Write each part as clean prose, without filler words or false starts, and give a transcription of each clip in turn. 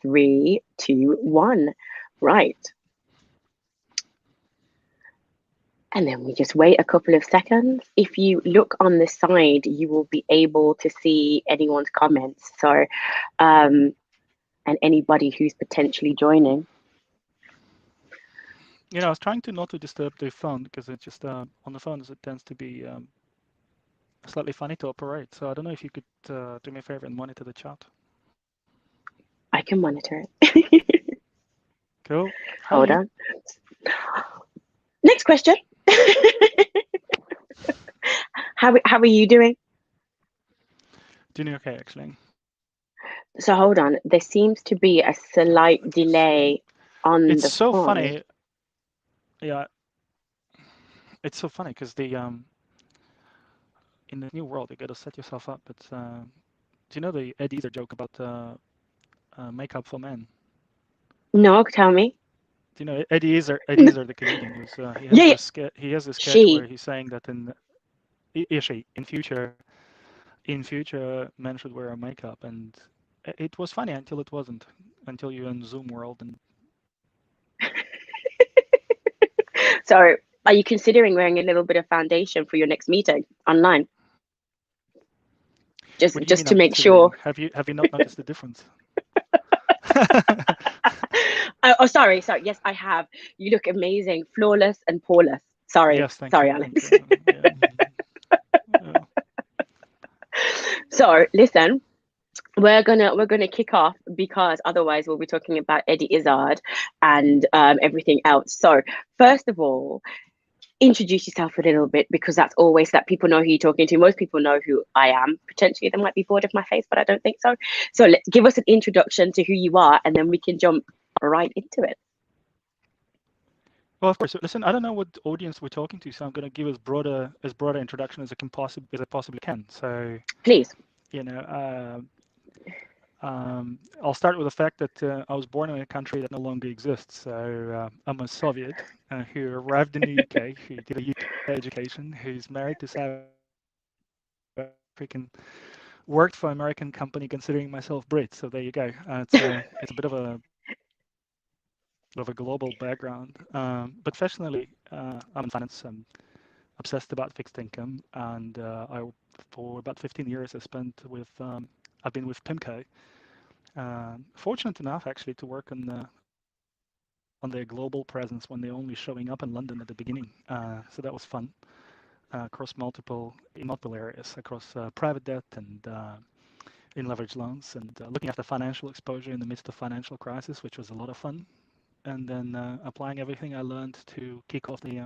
3, 2, 1. Right. And then we just wait a couple of seconds. If you look on the side, you will be able to see anyone's comments. So, and anybody who's potentially joining. I was trying to not to disturb the phone because it's just on the phones it tends to be slightly funny to operate. So I don't know if you could do me a favor and monitor the chat. I can monitor it. Cool. Hold on. Next question. How are you doing? Doing okay, actually. So hold on. There seems to be a slight delay on It's the so phone. funny. Yeah, it's so funny because in the new world you got to set yourself up. But do you know the Eddie Izzard joke about makeup for men? No, tell me. Do you know Eddie Izzard, the comedian, who's Yeah, he has this sketch where she. he's saying that in future men should wear a makeup, and it was funny until it wasn't, until you're in Zoom world and So, are you considering wearing a little bit of foundation for your next meeting online? what do you Just mean to I'm make considering? sure. Have you not noticed the difference? Oh, sorry. Yes, I have. You look amazing, flawless and poreless. Sorry, Yes, thank you. Alex. Thank you. Yeah. So, listen, we're gonna kick off because otherwise we'll be talking about Eddie Izzard and everything else. So, first of all, introduce yourself a little bit because that's always that people know who you're talking to. Most people know who I am. Potentially, they might be bored of my face, but I don't think so. So, give us an introduction to who you are, and then we can jump right into it. Well, of course. Listen, I don't know what audience we're talking to, so I'm going to give as broad introduction as I possibly can. So, Please. I'll start with the fact that I was born in a country that no longer exists. So I'm a Soviet who arrived in the UK, who did a UK education, who's married to South African, worked for an American company, considering myself Brit. So there you go. It's a bit of a global background. But professionally, I'm in finance. I'm obsessed about fixed income, and for about 15 years I've been with PIMCO. Fortunate enough, actually, to work on their global presence when they're only showing up in London at the beginning. So that was fun across multiple areas, across private debt and in leverage loans, and looking after financial exposure in the midst of financial crisis, which was a lot of fun. And then applying everything I learned to kick off the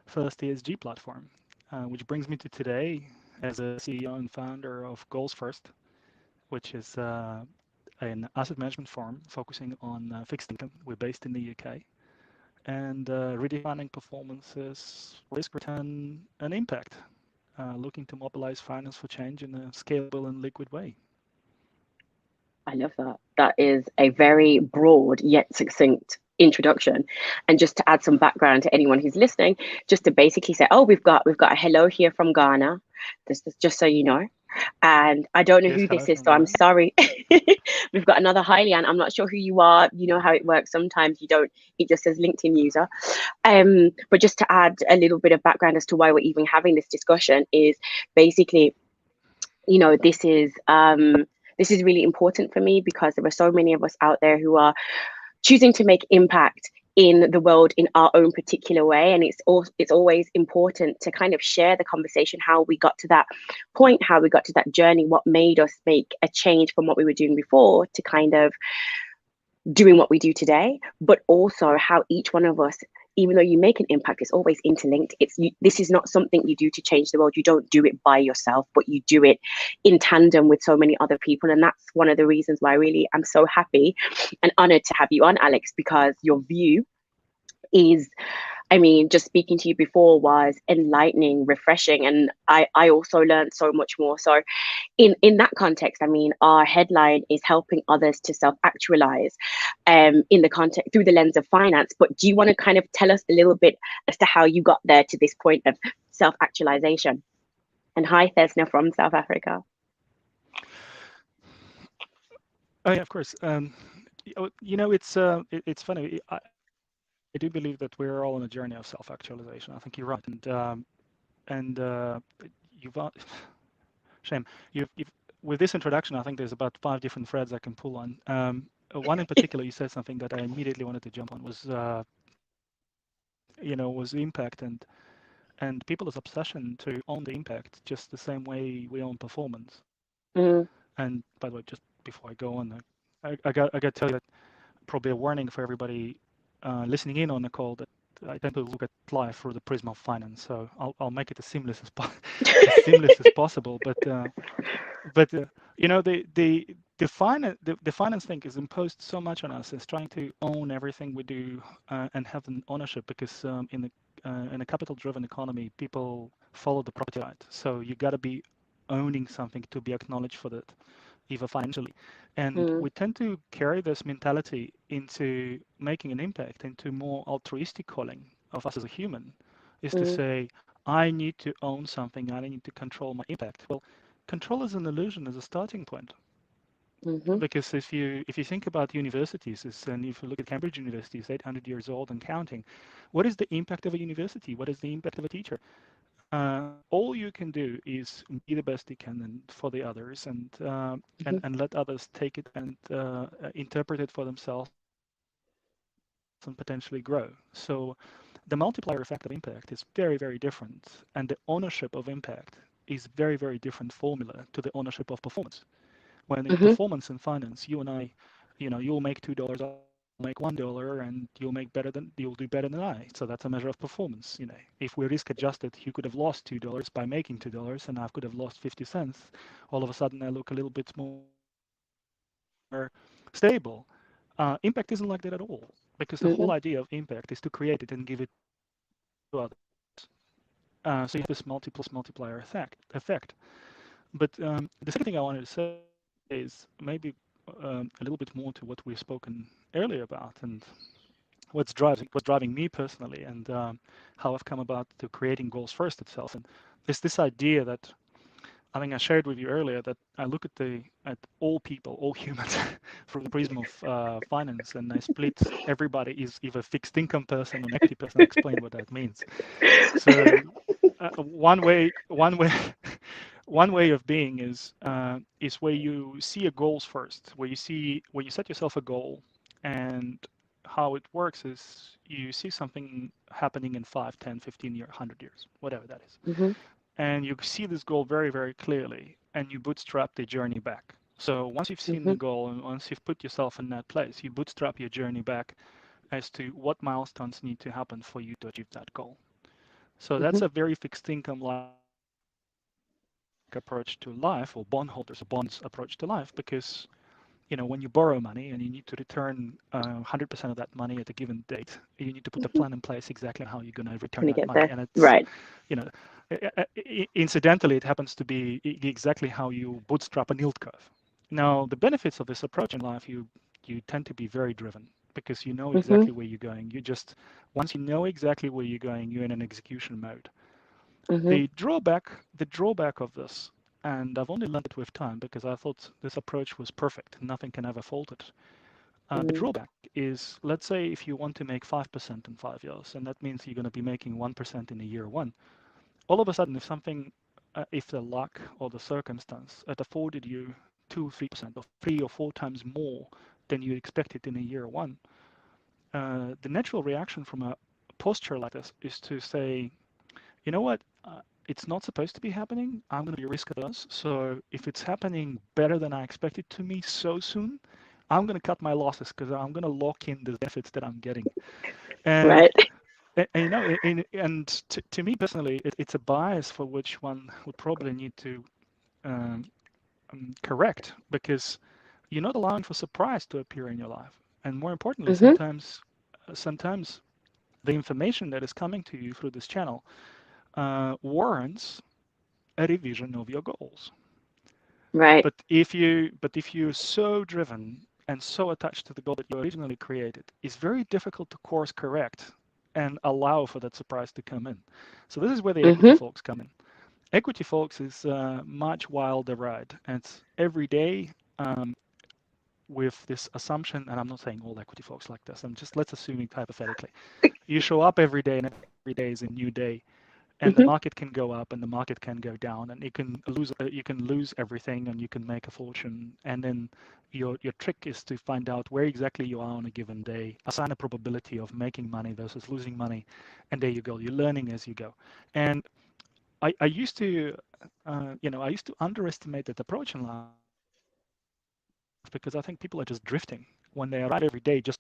first ESG platform, which brings me to today as a CEO and founder of GOALSFIRST, which is an asset management firm focusing on fixed income. We're based in the UK, and redefining performances, risk, return, and impact, looking to mobilize finance for change in a scalable and liquid way. I love that. That is a very broad yet succinct introduction. And just to add some background to anyone who's listening, just to basically say, oh, we've got a hello here from Ghana. This is just so you know. And I don't know Yes, who hello this is, from so I'm Ghana. sorry. We've got another Hylian. I'm not sure who you are. You know how it works. Sometimes you don't, it just says LinkedIn user. But just to add a little bit of background as to why we're even having this discussion is basically, this is really important for me because there are so many of us out there who are choosing to make impact in the world in our own particular way, and it's always important to kind of share the conversation, how we got to that point, how we got to that journey, what made us make a change from what we were doing before to kind of doing what we do today, but also how each one of us, even though you make an impact, it's always interlinked. This is not something you do to change the world. You don't do it by yourself, but you do it in tandem with so many other people. And that's one of the reasons why really I'm so happy and honored to have you on, Alex, because your view is, I mean, just speaking to you before was enlightening, refreshing, and I also learned so much more. So in that context, I mean, our headline is helping others to self-actualize in the context through the lens of finance. But do you want to kind of tell us a little bit as to how you got there to this point of self-actualization? And hi, Thesna from South Africa. Oh yeah, of course. it's funny. I do believe that we're all on a journey of self-actualization. I think you're right, and you've shame you've with this introduction. I think there's about five different threads I can pull on. One in particular, you said something that I immediately wanted to jump on was impact and people's obsession to own the impact just the same way we own performance. Mm, And by the way, just before I go on, I got to tell you that probably a warning for everybody listening in on the call that I tend to look at life through the prism of finance. So I'll make it as seamless as as seamless as possible. But the finance thing is imposed so much on us. It's trying to own everything we do and have an ownership because in a capital-driven economy, people follow the property right. So you got to be owning something to be acknowledged for that, even financially. And mm, we tend to carry this mentality into making an impact, into more altruistic calling of us as a human, is to mm, say, I need to own something, I need to control my impact. Well, control is an illusion as a starting point. mhm, Because if you think about universities, and if you look at Cambridge University, it's 800 years old and counting. What is the impact of a university? What is the impact of a teacher? All you can do is be the best you can and for the others, mhm, and let others take it and interpret it for themselves and potentially grow. So the multiplier effect of impact is very, very different, and the ownership of impact is very, very different formula to the ownership of performance. When in performance mhm, and finance, you and I, you'll make $2, I'll make $1, and you'll do better than I. So that's a measure of performance. If we risk adjusted, you could have lost $2 by making $2, and I could have lost 50 cents. All of a sudden, I look a little bit more stable. Impact isn't like that at all, because the whole idea of impact is to create it and give it to others. So you have this multiplier effect. But the second thing I wanted to say is maybe a little bit more to what we've spoken earlier about, and what's driving me personally, and how I've come about to creating goals first itself. And there's this idea that I think I shared with you earlier, that I look at all people, all humans, through the prism of finance, and I split everybody is either fixed income person or an equity person. I explain what that means. So one way, one way of being is where you see a goals first, where you set yourself a goal, and how it works is you see something happening in 5, 10, 15 years, 100 years, whatever that is, mhm, and you see this goal very, very clearly, and you bootstrap the journey back. So once you've seen the mhm, goal and once you've put yourself in that place, you bootstrap your journey back as to what milestones need to happen for you to achieve that goal. So that's mhm, a very fixed income like approach to life, or bondholders or bonds approach to life, because when you borrow money and you need to return 100% of that money at a given date, you need to put a plan in place exactly on how you're going to return that money. And gonna it's, get there. you Right. know, incidentally, it happens to be exactly how you bootstrap a yield curve. Now, the benefits of this approach in life, you tend to be very driven because you know Mhm, exactly where you're going. Once you know exactly where you're going, you're in an execution mode. mhm, The drawback of this, and I've only learned it with time because I thought this approach was perfect, nothing can ever fault it. The mm, drawback is, let's say if you want to make 5% in 5 years, and that means you're going to be making 1% in a year one. All of a sudden, if the luck or the circumstance had afforded you 2, 3%, or 3 or 4 times more than you expected in a year one, the natural reaction from a posture like this is to say, you know what? It's not supposed to be happening. I'm going to be risk averse. So if it's happening better than I expected to me so soon, I'm going to cut my losses because I'm going to lock in the benefits that I'm getting. And right. to me personally, it's a bias for which one would probably need to um, correct, because you're not allowing for surprise to appear in your life. And more importantly, Mhm, sometimes the information that is coming to you through this channel warrants a revision of your goals. right. But if you're so driven and so attached to the goal that you originally created, it's very difficult to course correct and allow for that surprise to come in. So this is where the equity Mhm, folks come in. Equity folks is a much wilder ride. And it's every day. with this assumption, and I'm not saying all equity folks like this. Let's assume it hypothetically. You show up every day, and every day is a new day, and the Hmm. market can go up and the market can go down, and you can lose everything, and you can make a fortune. And then your trick is to find out where exactly you are on a given day, assign a probability of making money versus losing money, and there you go. You're learning as you go. And I used to, I used to underestimate that approach in life because I think people are just drifting when they arrive every day just to find out where they are.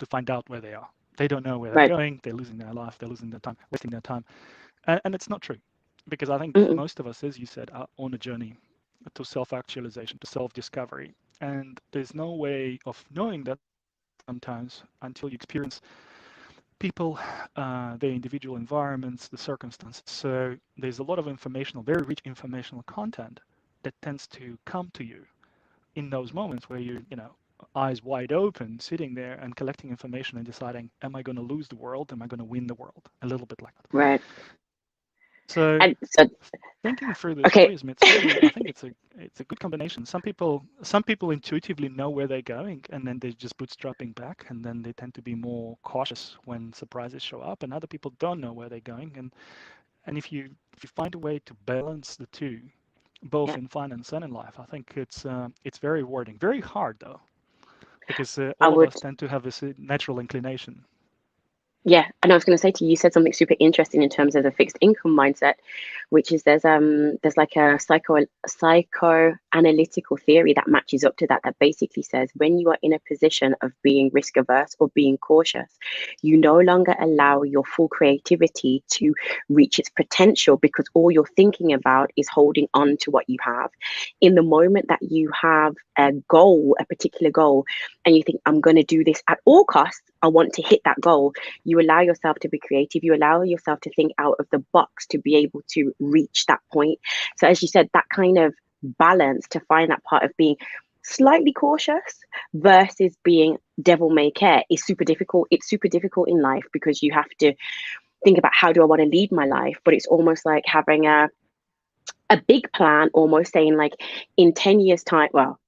They don't know where they're going. They're losing their life. They're losing their time, wasting their time. And it's not true, because I think most of Mm-mm. us, as you said, are on a journey to self-actualization, to self-discovery. And there's no way of knowing that sometimes until you experience people, their individual environments, the circumstances. So there's a lot of informational, very rich informational content that tends to come to you in those moments where you're, eyes wide open, sitting there and collecting information and deciding, am I going to lose the world? Am I going to win the world? A little bit like that. Right. So And so, thinking through this prism, okay. I think it's a good combination. Some people intuitively know where they're going, and then they're just bootstrapping back, and then they tend to be more cautious when surprises show up, and other people don't know where they're going. And if you find a way to balance the two, both Yeah. in finance and in life, I think it's very rewarding. Very hard though, because I all of would. us tend to have this natural inclination. Yeah, and I was going to say to you, you said something super interesting in terms of the fixed income mindset, which is there's like a psychoanalytical theory that matches up to that, that basically says when you are in a position of being risk averse or being cautious, you no longer allow your full creativity to reach its potential because all you're thinking about is holding on to what you have. In the moment that you have a goal, a particular goal, and you think, I'm going to do this at all costs, I want to hit that goal, you allow yourself to be creative, you allow yourself to think out of the box to be able to reach that point. So as you said, that kind of balance, to find that part of being slightly cautious versus being devil may care, is super difficult. It's super difficult in life because you have to think about, how do I want to lead my life? But it's almost like having a big plan, almost saying like, in 10 years time, well,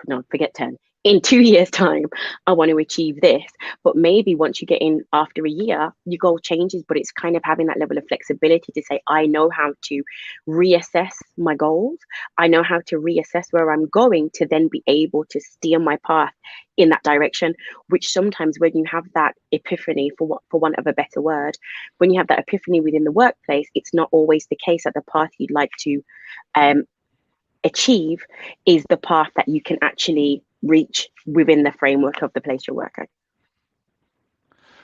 no, forget 10, in 2 years time, I want to achieve this. But maybe once you get in after a year, your goal changes. But it's kind of having that level of flexibility to say, I know how to reassess my goals, I know how to reassess where I'm going, to then be able to steer my path in that direction. Which sometimes when you have that epiphany, for want of a better word, when you have that epiphany within the workplace, it's not always the case that the path you'd like to um, achieve is the path that you can actually reach within the framework of the place you're working.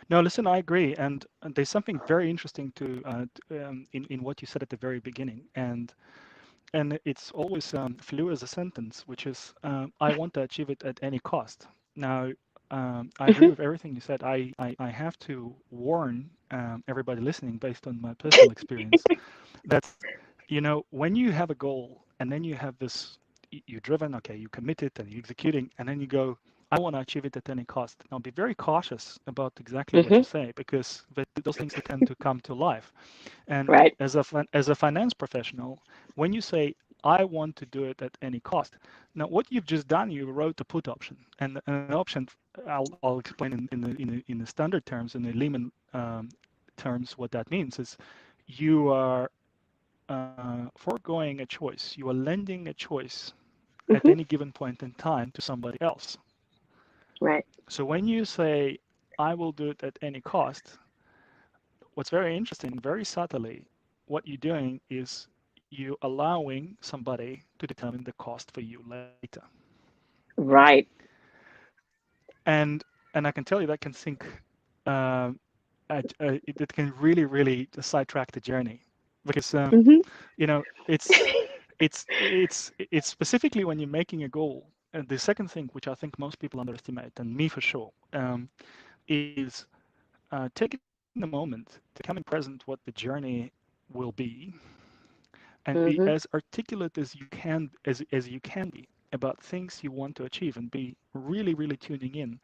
No, listen, I agree, and there's something very interesting in what you said at the very beginning, and it's always flew as a sentence, which is, I want to achieve it at any cost. Now, I agree Hmm. with everything you said. I have to warn everybody listening, based on my personal experience, that when you have a goal and then you have this, you're driven, okay, you committed and you're executing, and then you go, I want to achieve it at any cost. Now, be very cautious about exactly what Hmm. you say, because those things they tend to come to life. And Right. as a finance professional, when you say, I want to do it at any cost, now what you've just done, you wrote a put option, and an option, I'll explain in the standard terms, in the Lehman terms, what that means is you are foregoing a choice. You are lending a choice at Hmm. any given point in time to somebody else. Right. So when you say, I will do it at any cost, what's very interesting, very subtly, what you're doing is you allowing somebody to determine the cost for you later. Right. And and I can tell you that can sink, it can really sidetrack the journey, because Hmm. you know it's it's specifically when you're making a goal. And the second thing, which I think most people underestimate, and me for sure, is taking the moment to becoming present what the journey will be, and be Hmm. as articulate as you can be about things you want to achieve, and be really tuning in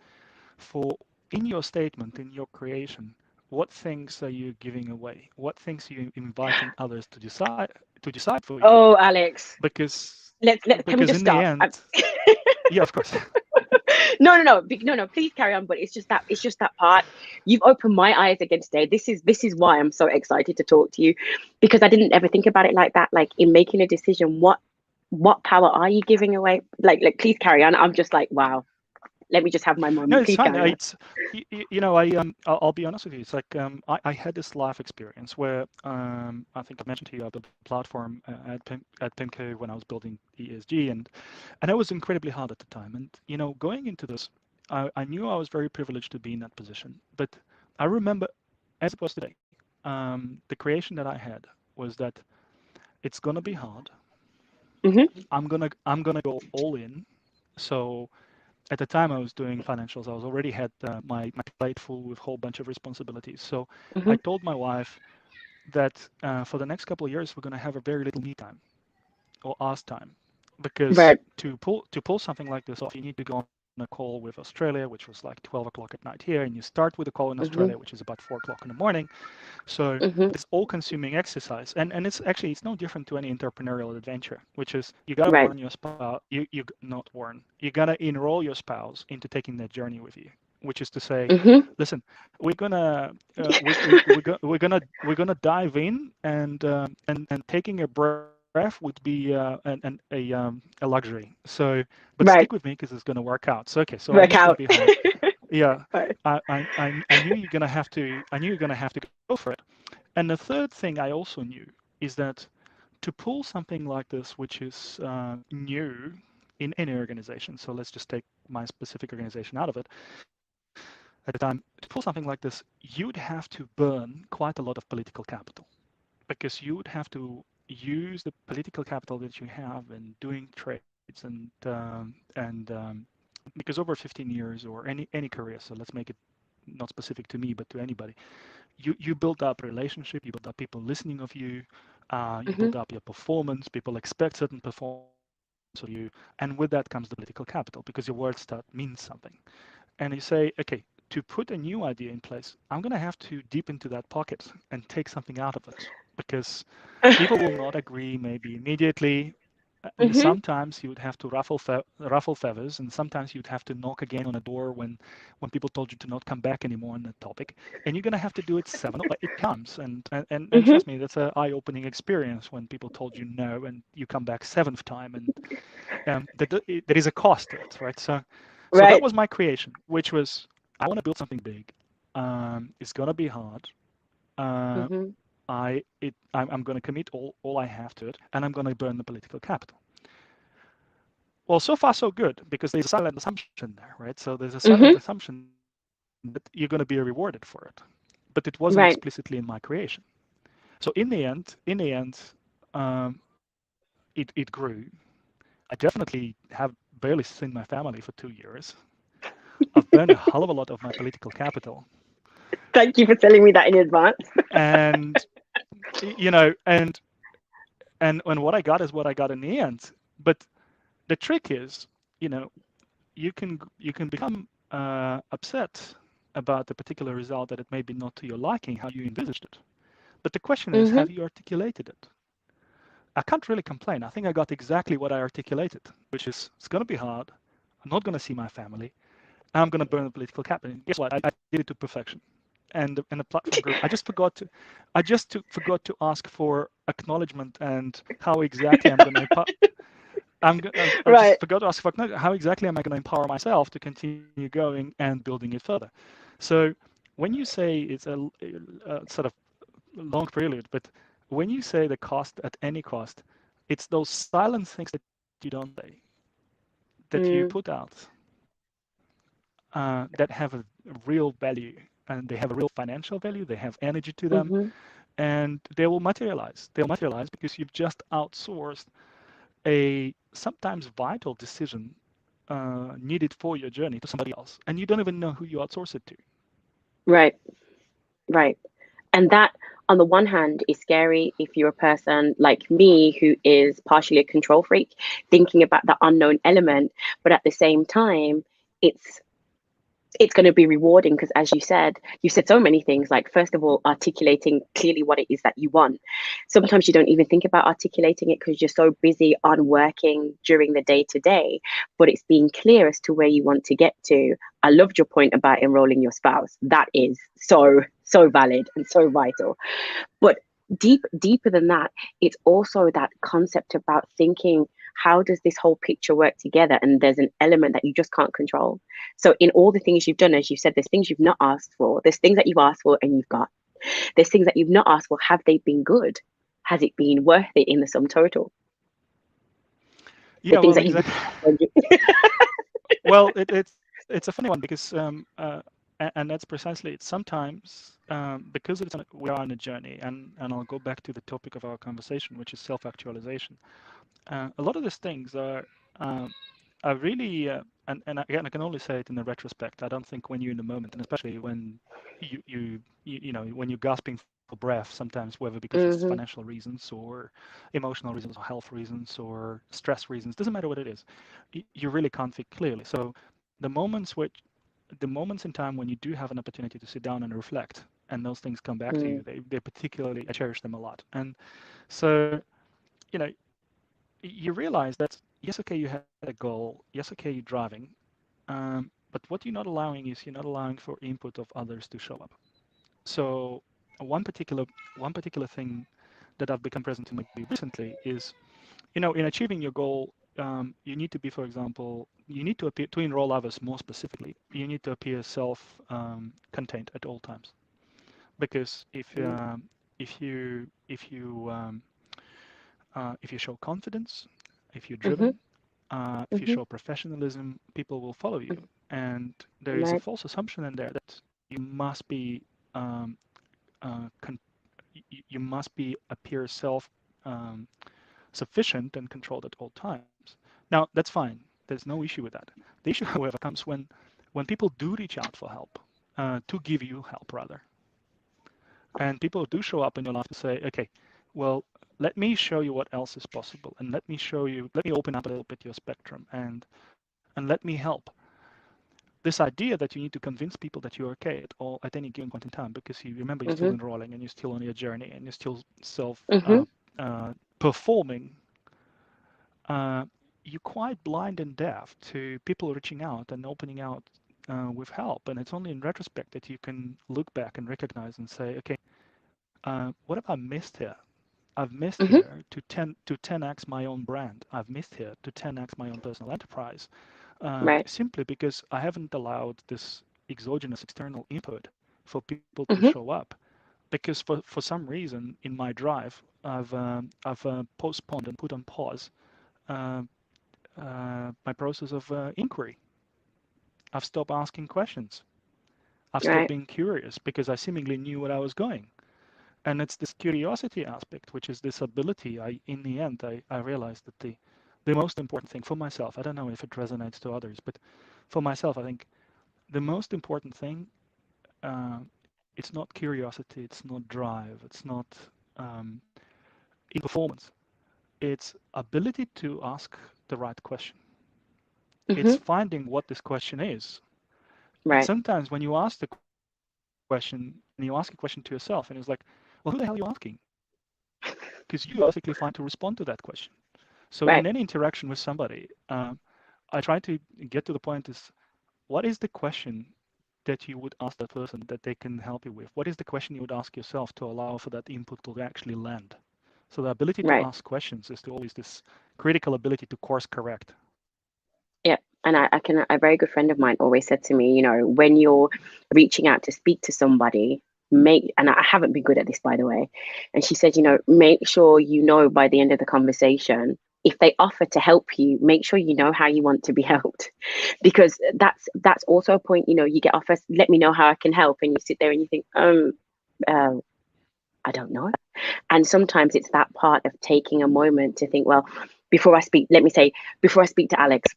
for, in your statement, in your creation, what things are you giving away, what things are you inviting others to decide for you, Oh, Alex, because let's can we because just in the stop? end, yeah, of course. No. Please carry on. But it's just that part. You've opened my eyes again today. This is why I'm so excited to talk to you, because I didn't ever think about it like that. Like, in making a decision, what power are you giving away? Like, please carry on. I'm just like, wow. Let me just have my No, moment. it's Please fine. carry on. It's I'll be honest with you. It's like I had this life experience where I think I mentioned to you I built a platform at PIMCO when I was building ESG, and it was incredibly hard at the time. And going into this, I knew I was very privileged to be in that position. But I remember, as it was today, the creation that I had was that it's gonna be hard. Mm-hmm. I'm gonna go all in. So at the time I was doing financials, I was already had my plate full with a whole bunch of responsibilities. So Mm-hmm. I told my wife that for the next couple of years we're going to have a very little me time or us time, because Right. to pull something like this off, you need to go on a call with Australia, which was like 12 o'clock at night here, and you start with a call in Mm-hmm. Australia, which is about 4 o'clock in the morning. So Mm-hmm. it's all-consuming exercise, and it's no different to any entrepreneurial adventure, which is you gotta Right. warn your spouse. You not warn. You gotta enroll your spouse into taking that journey with you, which is to say, Mm-hmm. listen, we're gonna dive in, and taking a breath would be a luxury. So, but stick Right. with me because it's gonna work out. So okay, so I knew Work it's gonna out. be hard. Yeah, Right. I knew you're gonna have to. I knew you're gonna have to go for it. And the third thing I also knew is that to pull something like this, which is new in any organization, so let's just take my specific organization out of it, at the time, to pull something like this, you'd have to burn quite a lot of political capital, because you would have to use the political capital that you have in doing trades and because over 15 years or any career, so let's make it not specific to me but to anybody, you build up relationship, you build up people listening of you, you Mm-hmm. build up your performance, people expect certain performance of you, and with that comes the political capital, because your words start means something. And you say, okay, to put a new idea in place, I'm going to have to deep into that pocket and take something out of it, because people will not agree maybe immediately. Mm-hmm. Sometimes you would have to ruffle feathers, and sometimes you'd have to knock again on a door when people told you to not come back anymore on the topic, and you're gonna have to do it 7 or 8 times. And Mm-hmm. trust me, that's an eye-opening experience when people told you no, and you come back seventh time, and there is a cost to it, right? So that Right. was my creation, which was I want to build something big. It's gonna be hard. Uh, Mm-hmm. I'm going to commit all I have to it, and I'm going to burn the political capital. Well, so far so good, because there's a silent assumption there, right? So there's a silent Mm-hmm. assumption that you're going to be rewarded for it, but it wasn't explicitly Right. in my creation. So in the end, it grew. I definitely have barely seen my family for 2 years. I've burned a hell of a lot of my political capital, Thank you for telling me that in advance. and you know, and what I got is what I got in the end. But the trick is, you know, you can become upset about the particular result that it may be not to your liking how you envisaged it. But the question is, Mm-hmm. have you articulated it? I can't really complain. I think I got exactly what I articulated, which is it's going to be hard. I'm not going to see my family. And I'm going to burn the political capital. And guess what? I did it to perfection. And the platform group, I just forgot to ask for acknowledgement and how exactly I'm going to I just Right. forgot to ask how exactly am I going to empower myself to continue going and building it further. So when you say it's a sort of long prelude, but when you say the cost at any cost, it's those silent things that you don't say, that you Mm. put out, that have a real value, and they have a real financial value. They have energy to them, Mm-hmm. and they will materialize. They'll materialize because you've just outsourced a sometimes vital decision needed for your journey to somebody else, and you don't even know who you outsource it to. Right. Right. And that, on the one hand, is scary if you're a person like me who is partially a control freak, thinking about the unknown element. But at the same time, it's it's going to be rewarding because, as you said so many things, like, first of all, articulating clearly what it is that you want. Sometimes you don't even think about articulating it because you're so busy on working during the day to day, but it's being clear as to where you want to get to. I loved your point about enrolling your spouse. That is so valid and so vital. But deeper than that, it's also that concept about thinking, how does this whole picture work together? And there's an element that you just can't control. So in all the things you've done, as you said, there's things you've not asked for, there's things that you've asked for and you've got, there's things that you've not asked for. Have they been good? Has it been worth it in the sum total? The Yeah, things well, that you've exactly. Well, it's a funny one because and that's precisely it. Sometimes because we are on a journey, and I'll go back to the topic of our conversation, which is self-actualization. A lot of these things are really, and again, I can only say it in the retrospect. I don't think when you're in the moment, and especially when when you're gasping for breath, sometimes whether because it's Mm-hmm, financial reasons or emotional reasons or health reasons or stress reasons, doesn't matter what it is, you really can't think clearly. So the moments which the moments in time when you do have an opportunity to sit down and reflect, and those things come back to you, they particularly, I cherish them a lot. And so, you know, you realize that yes, okay, you had a goal, yes, okay, you're driving, but what you're not allowing is you're not allowing for input of others to show up. So one particular one particular thing that I've become present to maybe recently is, in achieving your goal, you need to be, for example, you need to appear to enroll others more specifically. You need to appear self-contained at all times, because if you show confidence, if you're mm-hmm, driven, if you mm-hmm. show professionalism, people will follow you. And there is a Right. false assumption in there that you must be um, you must be appear self um, sufficient and controlled at all times. Now that's fine. There's no issue with that. The issue, however, comes when people do reach out for help, to give you help rather, and people do show up in your life to say, okay, well, let me show you what else is possible, and let me open up a little bit your spectrum, and let me help. This idea that you need to convince people that you're okay at any given point in time, because you remember you're still Mm-hmm, enrolling and you're still on your journey and you're still self mm-hmm. performing, uh, you're quite blind and deaf to people reaching out and opening out with help. And it's only in retrospect that you can look back and recognize and say, okay, what have I missed here? I've missed Mm-hmm. here to 10x my own brand. I've missed here to 10x my own personal enterprise, Right. simply because I haven't allowed this exogenous external input for people to Mm-hmm. show up. Because for some reason in my drive, I've postponed and put on pause uh, my process of inquiry. I've stopped asking questions. I've stopped Right. being curious because I seemingly knew where I was going. And it's this curiosity aspect, which is this ability. In the end, I realized that the most important thing for myself, I don't know if it resonates to others, but for myself, I think the most important thing, uh, it's not curiosity, it's not drive, it's not um, in performance. It's ability to ask the right question. It's Mm-hmm. finding what this question is. And Right. sometimes when you ask the question and you ask a question to yourself, and it's like, well, who the hell are you asking? Because you are perfectly fine to respond to that question. So in any Right. interaction with somebody, I try to get to the point is, what is the question that you would ask that person that they can help you with? What is the question you would ask yourself to allow for that input to actually land? So the ability to Right. ask questions is to always this critical ability to course correct. Yeah. And a very good friend of mine always said to me, when you're reaching out to speak to somebody, and I haven't been good at this, by the way. And she said, make sure by the end of the conversation, if they offer to help you, make sure you know how you want to be helped. Because that's also a point, you get offers, let me know how I can help. And you sit there and you think, uh, I don't know. And sometimes it's that part of taking a moment to think, well, let me say, before I speak to Alex,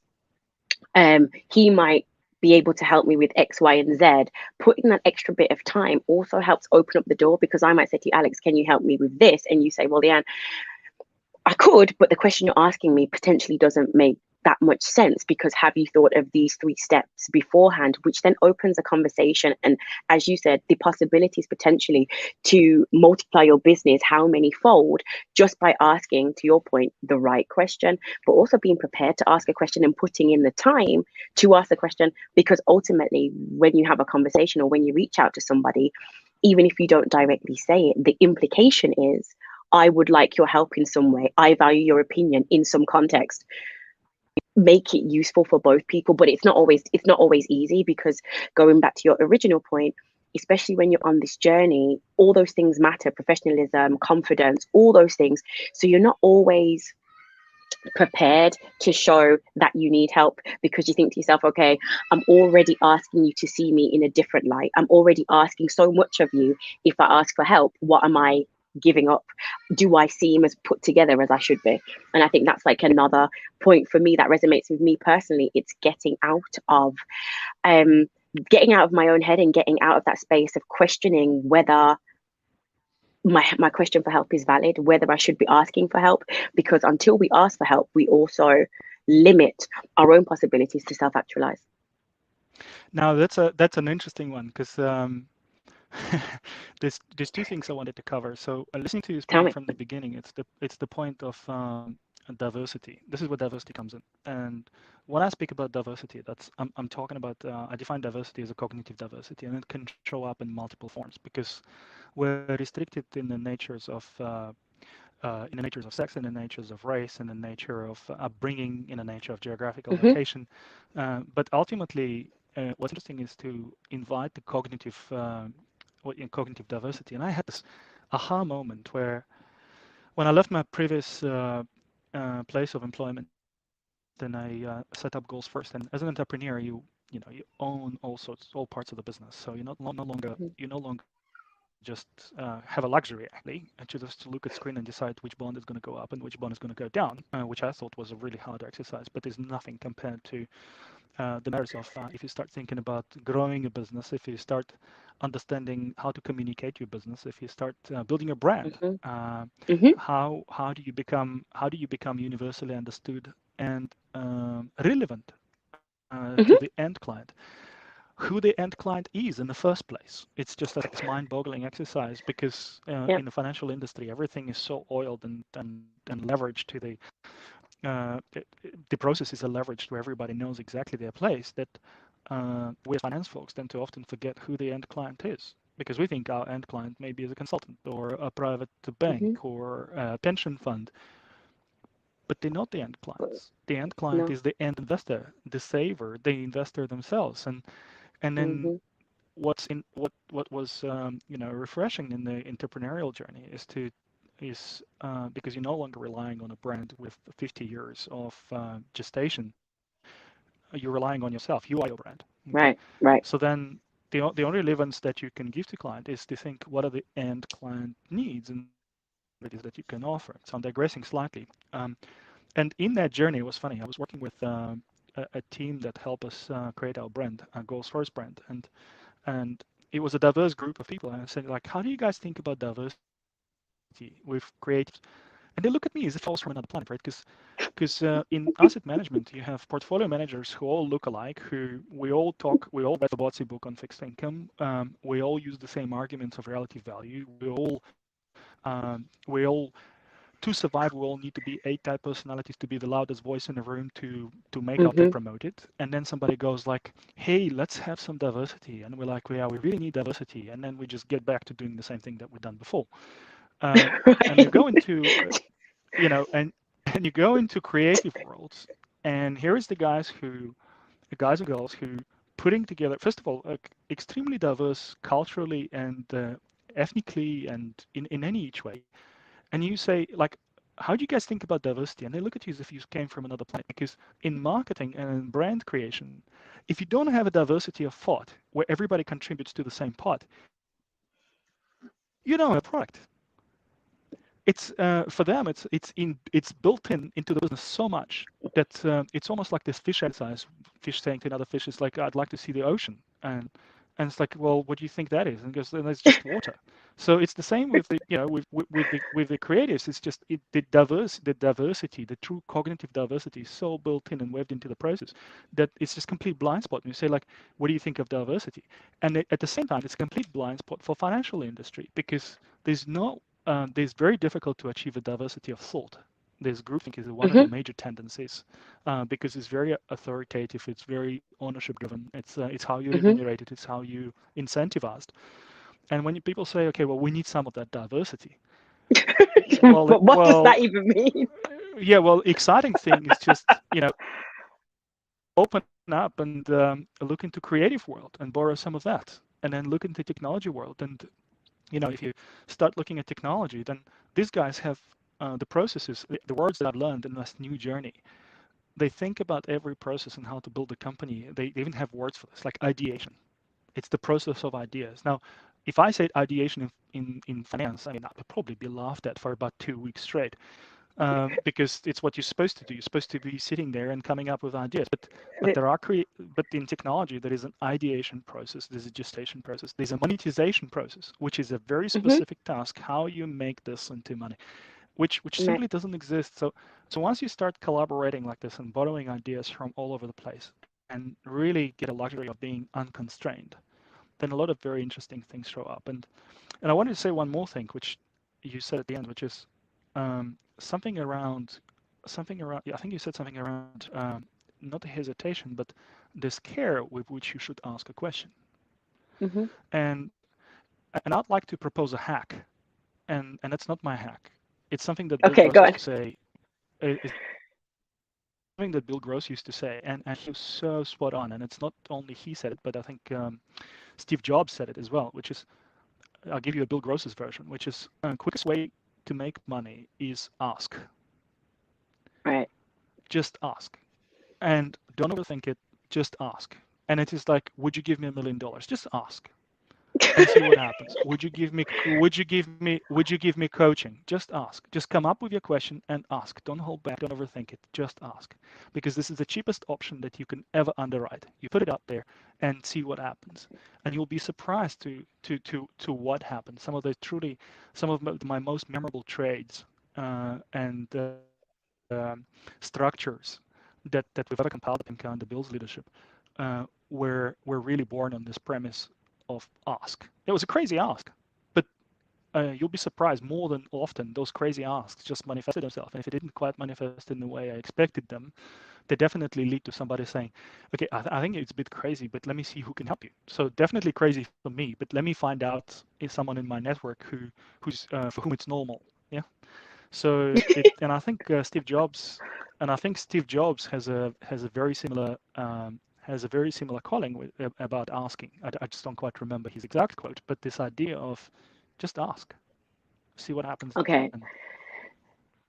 he might be able to help me with X, Y, and Z. Putting that extra bit of time also helps open up the door, because I might say to you, Alex, can you help me with this? And you say, well, Leanne, I could, but the question you're asking me potentially doesn't make that much sense, because have you thought of these 3 steps beforehand, which then opens a conversation, and as you said, the possibilities potentially to multiply your business how many fold, just by asking, to your point, the right question, but also being prepared to ask a question and putting in the time to ask the question. Because ultimately, when you have a conversation or when you reach out to somebody, even if you don't directly say it, the implication is, I would like your help in some way, I value your opinion in some context. Make it useful for both people. But it's not always easy, because going back to your original point, especially when you're on this journey, all those things matter: professionalism, confidence, all those things. So you're not always prepared to show that you need help, because you think to yourself, okay, I'm already asking you to see me in a different light, I'm already asking so much of you. If I ask for help, what am I giving up? Do I seem as put together as I should be? And I think that's like another point for me that resonates with me personally. It's um getting out of my own head and getting out of that space of questioning whether my question for help is valid, whether I should be asking for help. Because until we ask for help, we also limit our own possibilities to self-actualize. Now that's an interesting one, because there's 2 things I wanted to cover. So listening to you Tell speaking me. from the beginning, it's the point of diversity. This is where diversity comes in. And when I speak about diversity, I'm talking about, I define diversity as a cognitive diversity, and it can show up in multiple forms, because we're restricted in the natures of sex, in the natures of race, in the nature of upbringing, in the nature of geographical Hmm. location. But ultimately, what's interesting is to invite the cognitive diversity. And I had this aha moment where, when I left my previous place of employment, and I set up GOALSFIRST. And as an entrepreneur, you own all parts of the business. So you no longer just have a luxury, actually, to just look at screen and decide which bond is going to go up and which bond is going to go down, which I thought was a really hard exercise. But there's nothing compared to the merits of, if you start thinking about growing a business, if you start understanding how to communicate your business, if you start building a brand, Hmm. Hmm. how do you become universally understood and relevant to the Hmm. end client, who the end client is in the first place. It's just like this mind-boggling exercise, because Yeah. in the financial industry, everything is so oiled and leveraged to the processes are leveraged where everybody knows exactly their place, that we as finance folks tend to often forget who the end client is, because we think our end client maybe is a consultant or a private Hmm. bank or a pension fund, but they're not the end clients. The end client No. is the end investor, the saver, the investor themselves. And then Hmm. what was refreshing in the entrepreneurial journey is because you're no longer relying on a brand with 50 years of gestation. You're relying on yourself. You are your brand. Okay, Right. Right. so then the only relevance that you can give to client is to think, what are the end client needs and what it is that you can offer. So I'm digressing slightly. And in that journey, it was funny. I was working with a team that helped us create our brand, our GOALSFIRST brand, and it was a diverse group of people. And I said, like, how do you guys think about diversity with creatives? And they look at me as if I was from another planet, right? Because in asset management, you have portfolio managers who all look alike, who we all read the Botsy book on fixed income. We all use the same arguments of relative value. We all to survive, we all need to be A-type personalities to be the loudest voice in the room to make out to Hmm. promote it. And then somebody goes like, "Hey, let's have some diversity," and we're like, "Yeah, we really need diversity," and then we just get back to doing the same thing that we've done before. And you Right. go into, and you go into creative worlds, and here is the guys and girls who putting together, first of all, extremely diverse culturally and ethnically and in any each way. And you say, like, how do you guys think about diversity? And they look at you as if you came from another planet. Because in marketing and in brand creation, if you don't have a diversity of thought where everybody contributes to the same pot, you don't have a product. It's for them, it's built in into the business so much that it's almost like this fish exercise. Fish saying to another fish is like, "I'd like to see the ocean," And it's like, well, what do you think that is? And he goes, then it's just water. So it's the same with the, with the creatives. It's just the diversity, the true cognitive diversity is so built in and weaved into the process that it's just complete blind spot. And you say like, what do you think of diversity? And at the same time, it's a complete blind spot for financial industry because there's very difficult to achieve a diversity of thought. This groupthink is one of the Hmm. major tendencies because it's very authoritative, it's very ownership driven, it's how you're Hmm. remunerated, it's how you incentivized. And when people say, okay, well, we need some of that diversity, well, But what does that even mean? yeah, well, exciting thing is just open up and look into creative world and borrow some of that, and then look into technology world. And if you start looking at technology, then these guys have the processes, the words that I've learned in this new journey. They think about every process and how to build a company. They even have words for this, like ideation. It's the process of ideas. Now, if I said ideation in finance, I mean, I would probably be laughed at for about 2 weeks straight because it's what you're supposed to do. You're supposed to be sitting there and coming up with ideas. But in technology, there is an ideation process. There's a gestation process. There's a monetization process, which is a very Hmm. specific task. How you make this into money, which simply doesn't exist. So once you start collaborating like this and borrowing ideas from all over the place and really get a luxury of being unconstrained, then a lot of very interesting things show up. And I wanted to say one more thing, which you said at the end, which is something around. Yeah, I think you said something around not the hesitation, but this care with which you should ask a question. Hmm. And and I'd like to propose a hack, and that's not my hack. It's something that Bill Okay, Gross go used on. to say. It's something that Bill Gross used to say, and he was so spot on. And it's not only he said it, but I think Steve Jobs said it as well, which is I'll give you a Bill Gross's version, which is quickest way to make money is ask. Right. Just ask. And don't overthink it. Just ask. And it is like, would you give me $1 million? Just ask and see what happens. Would you give me coaching? Just ask. Just come up with your question and ask. Don't hold back. Don't overthink it. Just ask. Because this is the cheapest option that you can ever underwrite. You put it out there and see what happens. And you'll be surprised to what happens. Some of my most memorable trades and structures that we've ever compiled at PIMCO under Bill's leadership were really born on this premise of ask. It was a crazy ask, but you'll be surprised more than often those crazy asks just manifested themselves. And if it didn't quite manifest in the way I expected them, they definitely lead to somebody saying, okay, I think it's a bit crazy, but let me see who can help you. So definitely crazy for me, but let me find out if someone in my network who's for whom it's normal. Yeah. So and I think Steve Jobs has a very similar calling about asking. I just don't quite remember his exact quote, but this idea of just ask, see what happens then. Okay.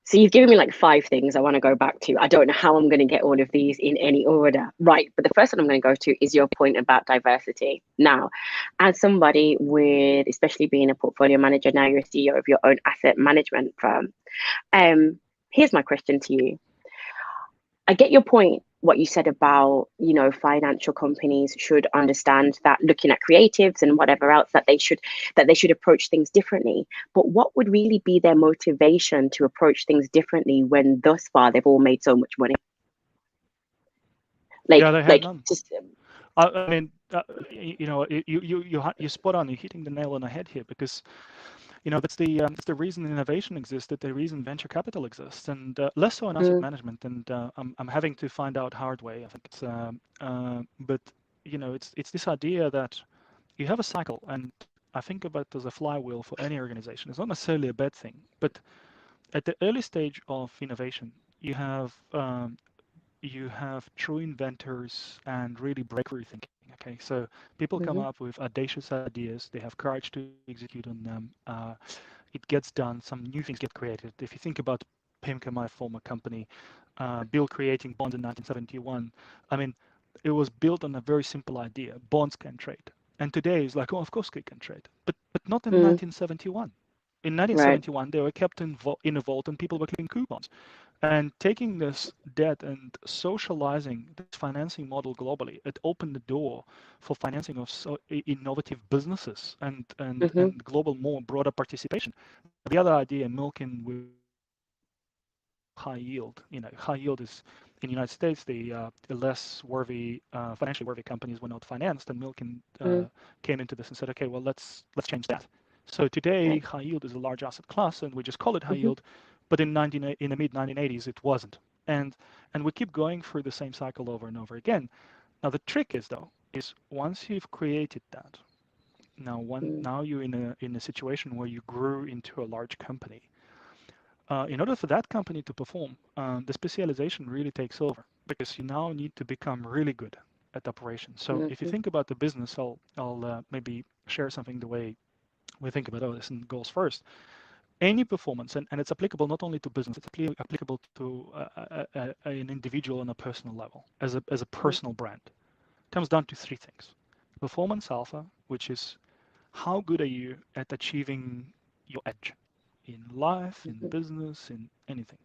So you've given me like five things I want to go back to. I don't know how I'm going to get all of these in any order. Right. But the first one I'm going to go to is your point about diversity. Now, as somebody with, especially being a portfolio manager, now you're a CEO of your own asset management firm. Here's my question to you. I get your point, what you said about, financial companies should understand that looking at creatives and whatever else that they should approach things differently. But what would really be their motivation to approach things differently when thus far they've all made so much money? Yeah, Like they have like none. just I mean, you're spot on. You're hitting the nail on the head here because that's the reason innovation exists, that the reason venture capital exists, and less so in asset mm, management. And I'm having to find out hard way. I think but it's this idea that you have a cycle, and I think about it as a flywheel for any organization. It's not necessarily a bad thing, but at the early stage of innovation, you have true inventors and really breakthrough thinking. Okay, so people come mhm, up with audacious ideas. They have courage to execute on them. It gets done. Some new things get created. If you think about PIMCO, my former company, Bill creating bonds in 1971. I mean, it was built on a very simple idea: bonds can trade. And today it's like, oh, of course they can trade, but not in mm, 1971. In right. 1971, they were kept in a vault, and people were collecting coupons. And taking this debt and socializing this financing model globally, it opened the door for financing of innovative businesses Mhm. and global more broader participation. The other idea, milking with high yield, high yield is in the United States, the less worthy, financially worthy companies were not financed, and milking Mm. came into this and said, okay, well, let's change that. So today, Right. high yield is a large asset class, and we just call it high Mhm. yield. But in the mid 1980s, it wasn't, and we keep going through the same cycle over and over again. Now the trick is though, is once you've created that, Mm. now you're in a situation where you grew into a large company. In order for that company to perform, the specialization really takes over because you now need to become really good at operations. So if you Mhm. think about the business, I'll maybe share something the way we think about this in goals first. Any performance, and it's applicable not only to business, it's applicable to an individual on a personal level, as a Mm. personal brand. It comes down to three things. Performance alpha, which is how good are you at achieving your edge in life, in Mhm. business, in anything.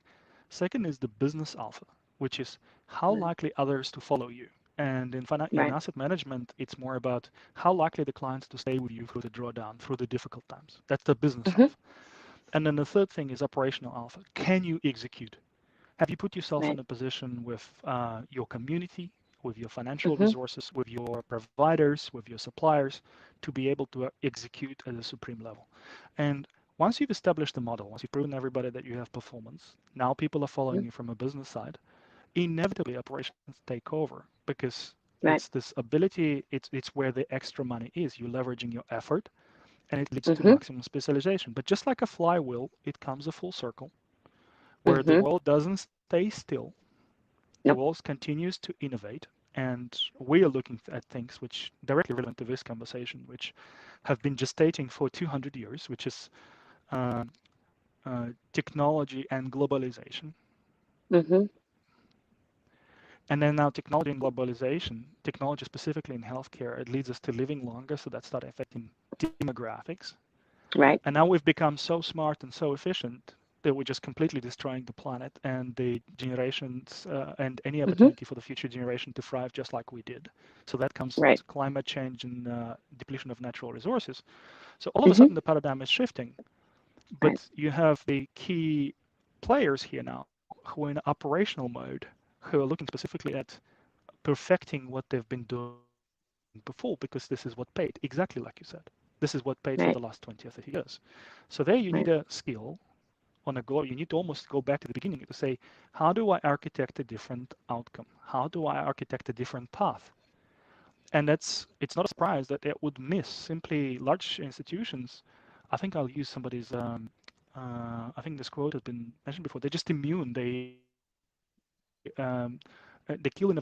Second is the business alpha, which is how Right. likely others to follow you. And in Right. asset management, it's more about how likely the clients to stay with you through the drawdown, through the difficult times. That's the business Mhm. alpha. And then the third thing is operational alpha. Can you execute? Have you put yourself in Right. a position with your community, with your financial Mhm. resources, with your providers, with your suppliers, to be able to execute at a supreme level? And once you've established the model, once you've proven everybody that you have performance, now people are following Mhm. you from a business side, inevitably operations take over because Right. it's this ability, it's where the extra money is. You're leveraging your effort and it leads to Mhm. maximum specialization. But just like a flywheel, it comes a full circle where the Mhm. world doesn't stay still, the Nope. world continues to innovate, and we are looking at things which directly relevant to this conversation, which have been gestating for 200 years, which is uh, technology and globalization. Mhm. And then now technology and globalization, technology specifically in healthcare, it leads us to living longer, so that started affecting demographics. Right. And now we've become so smart and so efficient that we're just completely destroying the planet and the generations and any Mhm. opportunity for the future generation to thrive just like we did. So that comes Right. climate change and depletion of natural resources. So all of a Mhm. sudden the paradigm is shifting, Right. but you have the key players here now who are in operational mode, who are looking specifically at perfecting what they've been doing before because this is what paid, exactly like you said. This is what paid for the last 20 or Right. 30 years. So there you need a Right. skill on a goal. You need to almost go back to the beginning to say, how do I architect a different outcome? How do I architect a different path? And it's not a surprise that it would miss simply large institutions. I think I'll use somebody's I think this quote has been mentioned before. They're just immune. They kill innovation like a cancer cells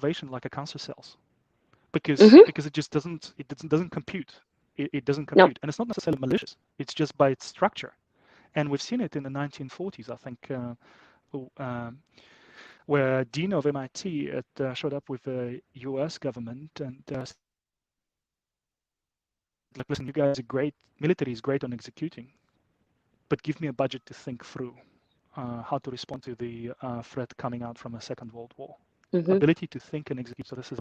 because Mhm. it just doesn't compute. It doesn't compute, Nope. and it's not necessarily malicious. It's just by its structure. And we've seen it in the 1940s, I think, where Dean of MIT showed up with the US government and said, like, listen, you guys are great, military is great on executing, but give me a budget to think through how to respond to the threat coming out from a Second World War. Ability to think and execute. Mhm. So this is ability of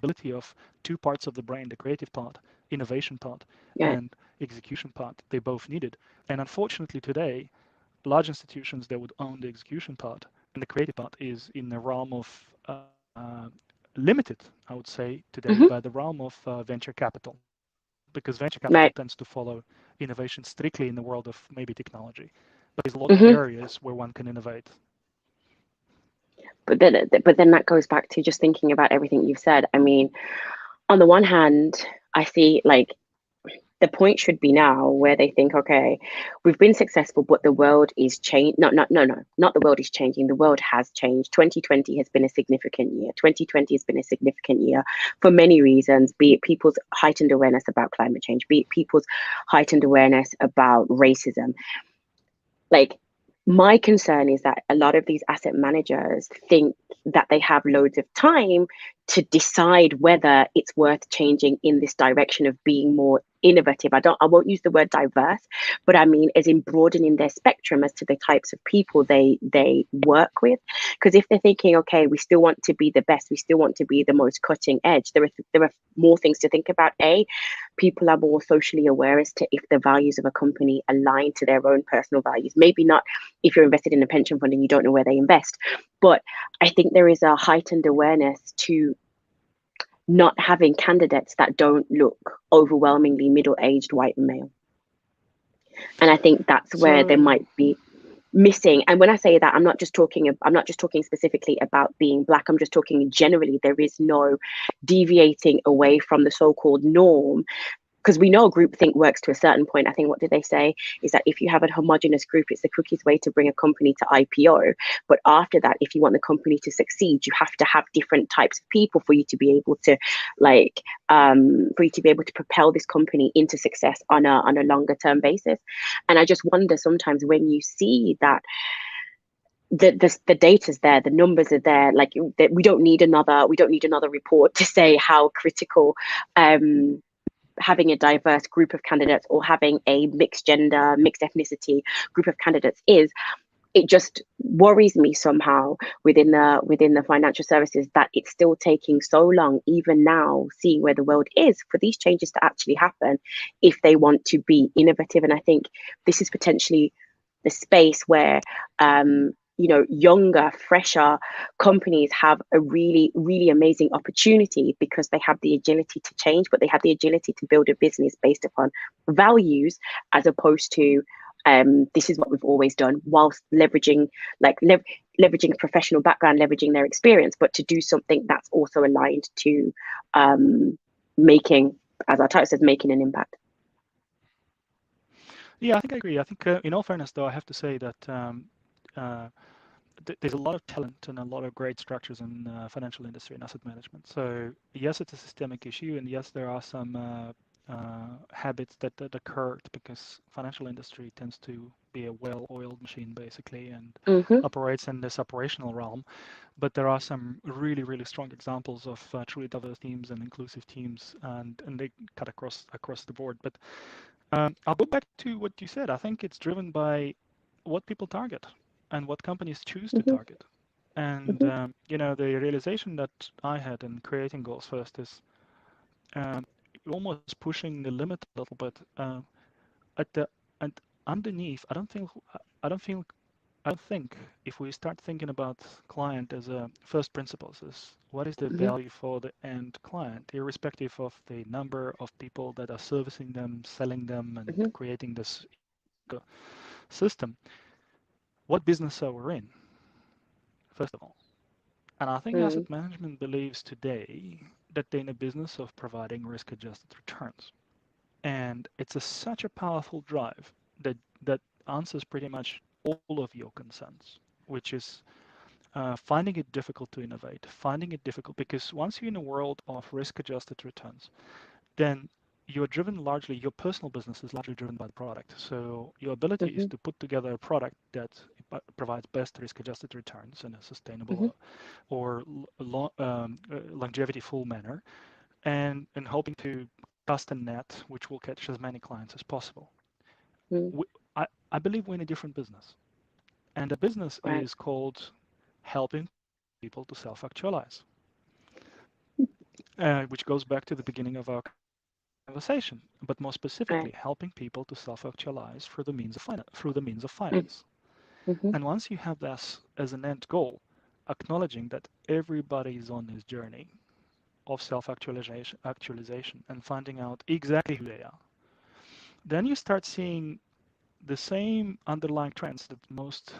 two parts of the brain, the creative part, innovation part, and Right. execution part. They both needed. And unfortunately today, large institutions that would own the execution part and the creative part is in the realm of limited, I would say, today by the Mhm. realm of venture capital, because venture capital tends to follow Right. innovation strictly in the world of maybe technology. But there's a lot of Mhm. areas where one can innovate. But then that goes back to just thinking about everything you've said. I mean, on the one hand, I see like the point should be now where they think, okay, we've been successful, but the world is changing. No, no, no, no, not the world is changing. The world has changed. 2020 has been a significant year. 2020 has been a significant year for many reasons, be it people's heightened awareness about climate change, be it people's heightened awareness about racism. Like, my concern is that a lot of these asset managers think that they have loads of time to decide whether it's worth changing in this direction of being more innovative. I won't use the word diverse, but I mean as in broadening their spectrum as to the types of people they work with. Because if they're thinking, okay, we still want to be the best, we still want to be the most cutting edge, there are more things to think about. People are more socially aware as to if the values of a company align to their own personal values. Maybe not if you're invested in a pension fund and you don't know where they invest, but I think there is a heightened awareness to not having candidates that don't look overwhelmingly middle-aged white male. And I think that's where there So might be missing. And when I say that, I'm not just talking specifically about being black. I'm just talking generally. There is no deviating away from the so-called norm, because we know groupthink works to a certain point. I think, what did they say, is that if you have a homogenous group, it's the quickest way to bring a company to IPO. But after that, if you want the company to succeed, you have to have different types of people for you to be able to propel this company into success on a longer term basis. And I just wonder sometimes when you see that the data's there, the numbers are there, like we don't need another report to say how critical having a diverse group of candidates or having a mixed gender, mixed ethnicity group of candidates is. It just worries me somehow within the financial services that it's still taking so long, even now, seeing where the world is, for these changes to actually happen if they want to be innovative. And I think this is potentially the space where younger, fresher companies have a really, really amazing opportunity, because they have the agility to change, but they have the agility to build a business based upon values, as opposed to this is what we've always done, whilst leveraging leveraging professional background, leveraging their experience, but to do something that's also aligned to making, as our title says, making an impact. yeah, I think I agree. I think in all fairness, though, I have to say that uh, there's a lot of talent and a lot of great structures in financial industry and asset management. So yes, it's a systemic issue, and yes, there are some habits that occurred because financial industry tends to be a well-oiled machine, basically, and Mm-hmm. operates in this operational realm. But there are some really, really strong examples of truly diverse teams and inclusive teams, and they cut across the board. But I'll go back to what you said. I think it's driven by what people target and what companies choose to Mm-hmm. target. And Mm-hmm. the realization that I had in creating Goals First is um, almost pushing the limit a little bit. At the and underneath, I don't think if we start thinking about client as a first principles, is what is the Mm-hmm. value for the end client, irrespective of the number of people that are servicing them, selling them, and Mm-hmm. creating this system. What business are we in, first of all? And I think Mm-hmm. asset management believes today that they're in a business of providing risk-adjusted returns. And it's such a powerful drive that answers pretty much all of your concerns, which is finding it difficult to innovate, finding it difficult because once you're in a world of risk-adjusted returns, then you're driven largely, your personal business is largely driven by the product. So your ability is Mm-hmm. to put together a product that provides best risk-adjusted returns in a Mm-hmm. sustainable or longevity full manner, and hoping to cast a net which will catch as many clients as possible. Mm-hmm. We, I believe we're in a different business. And the business Right. is called helping people to self-actualize, which goes back to the beginning of our conversation, but more Right. specifically, helping people to self-actualize through the means of Mm-hmm. finance. Mm-hmm. And once you have this as an end goal, acknowledging that everybody is on this journey of self-actualization and finding out exactly who they are, then you start seeing the same underlying trends that most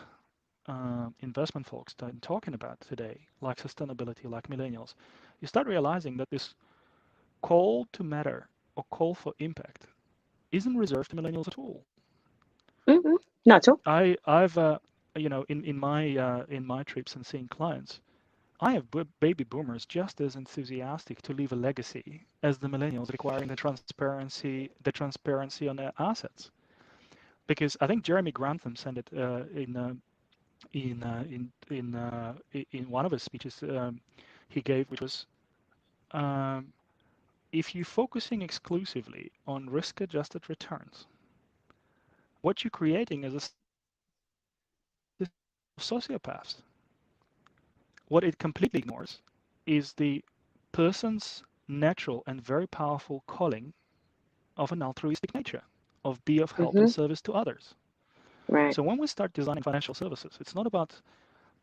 investment folks are talking about today, like sustainability, like millennials. You start realizing that this call to matter or call for impact isn't reserved to millennials at all. Mm-hmm. Not at all. I've in my trips and seeing clients, I have baby boomers just as enthusiastic to leave a legacy as the millennials requiring the transparency on their assets. Because I think Jeremy Grantham said it in one of his speeches he gave, which was um, if you're focusing exclusively on risk-adjusted returns, what you're creating is a system of sociopaths. What it completely ignores is the person's natural and very powerful calling of an altruistic nature, of be of help and Mm-hmm. service to others. Right. So when we start designing financial services, it's not about.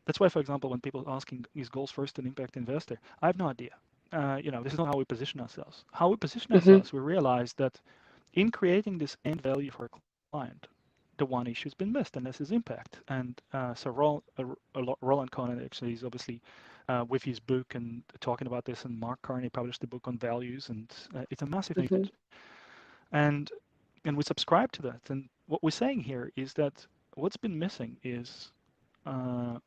That's why, for example, when people are asking, is goals first an impact investor? I have no idea. This is not how we position ourselves. How we position Mm-hmm. ourselves, we realize that in creating this end value for a client, the one issue has been missed, and this is impact. And Roland Cohen actually is obviously with his book and talking about this, and Mark Carney published the book on values, and it's a massive Mm-hmm. movement. And and we subscribe to that. And what we're saying here is that what's been missing is uh,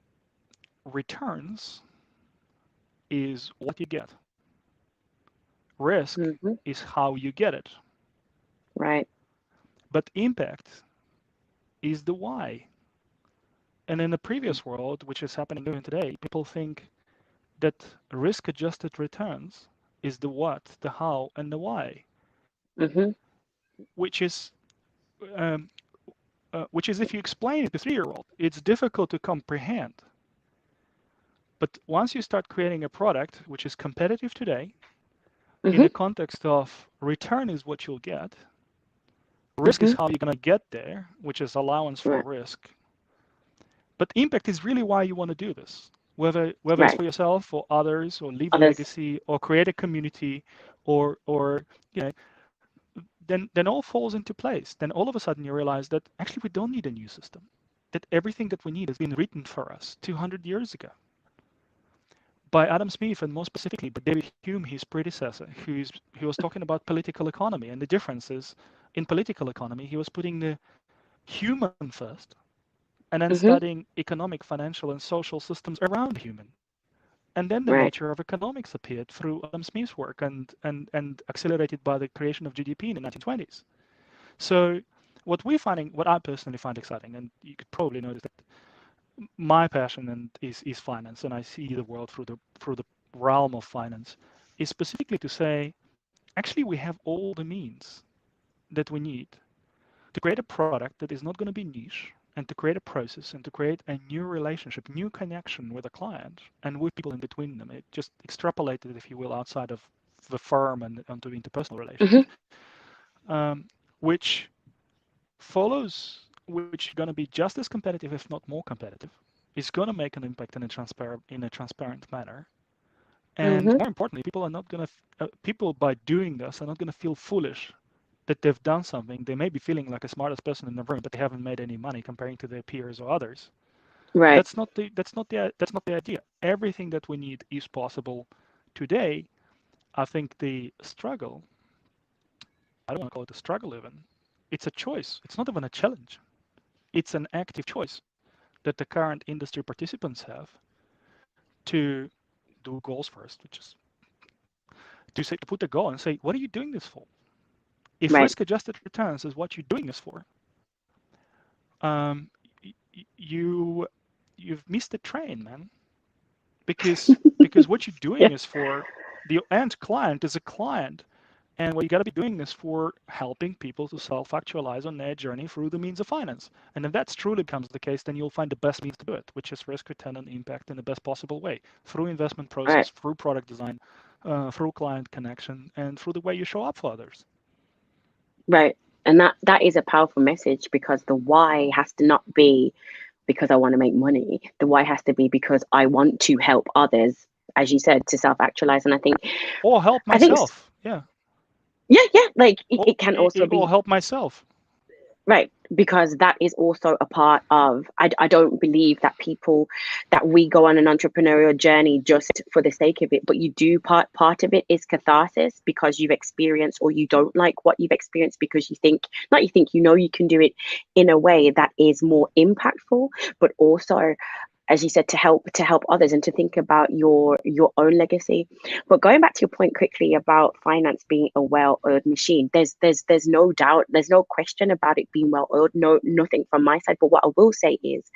returns is what you get. Risk Mm-hmm. is how you get it. Right. But impact is the why. And in the previous world, which is happening even today, people think that risk adjusted returns is the what, the how, and the why, Mm-hmm. which is um, if you explain it to 3-year-old, it's difficult to comprehend. But once you start creating a product which is competitive today, in Mm-hmm. the context of return is what you'll get, risk is Mm-hmm. how you're going to get there, which is allowance for Right. risk. But impact is really why you want to do this, whether it's Right. for yourself or others, or leave a Others. legacy, or create a community, or you know, then all falls into place. Then all of a sudden you realize that actually we don't need a new system. That everything that we need has been written for us 200 years ago by Adam Smith, and more specifically by David Hume, his predecessor, who was talking about political economy and the differences in political economy. He was putting the human first, and then Mm-hmm. studying economic, financial, and social systems around human. And then the Right. nature of economics appeared through Adam Smith's work, and accelerated by the creation of GDP in the 1920s. So what I personally find exciting, and you could probably notice that my passion is finance, and I see the world through the realm of finance, is specifically to say, actually, we have all the means that we need to create a product that is not going to be niche, and to create a process, and to create a new relationship, new connection with a client and with people in between them. It just extrapolated, if you will, outside of the firm and onto interpersonal relations, Mm-hmm. which which is going to be just as competitive, if not more competitive, is going to make an impact in a transparent manner. And Mm-hmm. more importantly, people by doing this are not going to feel foolish that they've done something. They may be feeling like the smartest person in the room, but they haven't made any money comparing to their peers or others. Right. That's not the idea. Everything that we need is possible today. I think the struggle, I don't want to call it a struggle even. It's a choice. It's not even a challenge. It's an active choice that the current industry participants have to do goals first, which is to put a goal and say, what are you doing this for? If Right. risk-adjusted returns is what you're doing this for, um, you you've missed the train, man. Because what you're Yeah. doing is for the end client is a client, and what you got to be doing is for helping people to self-actualize on their journey through the means of finance. And if that truly becomes the case, then you'll find the best means to do it, which is risk, return, and impact in the best possible way through investment Right. process, through product design, through client connection, and through the way you show up for others. Right. And that is a powerful message, because the why has to not be because I want to make money. The why has to be because I want to help others, as you said, to self-actualize. And Or help I think, myself, yeah. yeah, yeah, like Or, it can also or be. help myself. Right, because that is also a part of, I don't believe that that we go on an entrepreneurial journey just for the sake of it, but you do part of it is catharsis, because you've experienced, or you don't like what you've experienced, because you think, not you think, you can do it in a way that is more impactful, but also, as you said, to help others, and to think about your own legacy. But going back to your point quickly about finance being a well-oiled machine, there's no doubt, there's no question about it being well-oiled, no, nothing from my side. But what I will say is,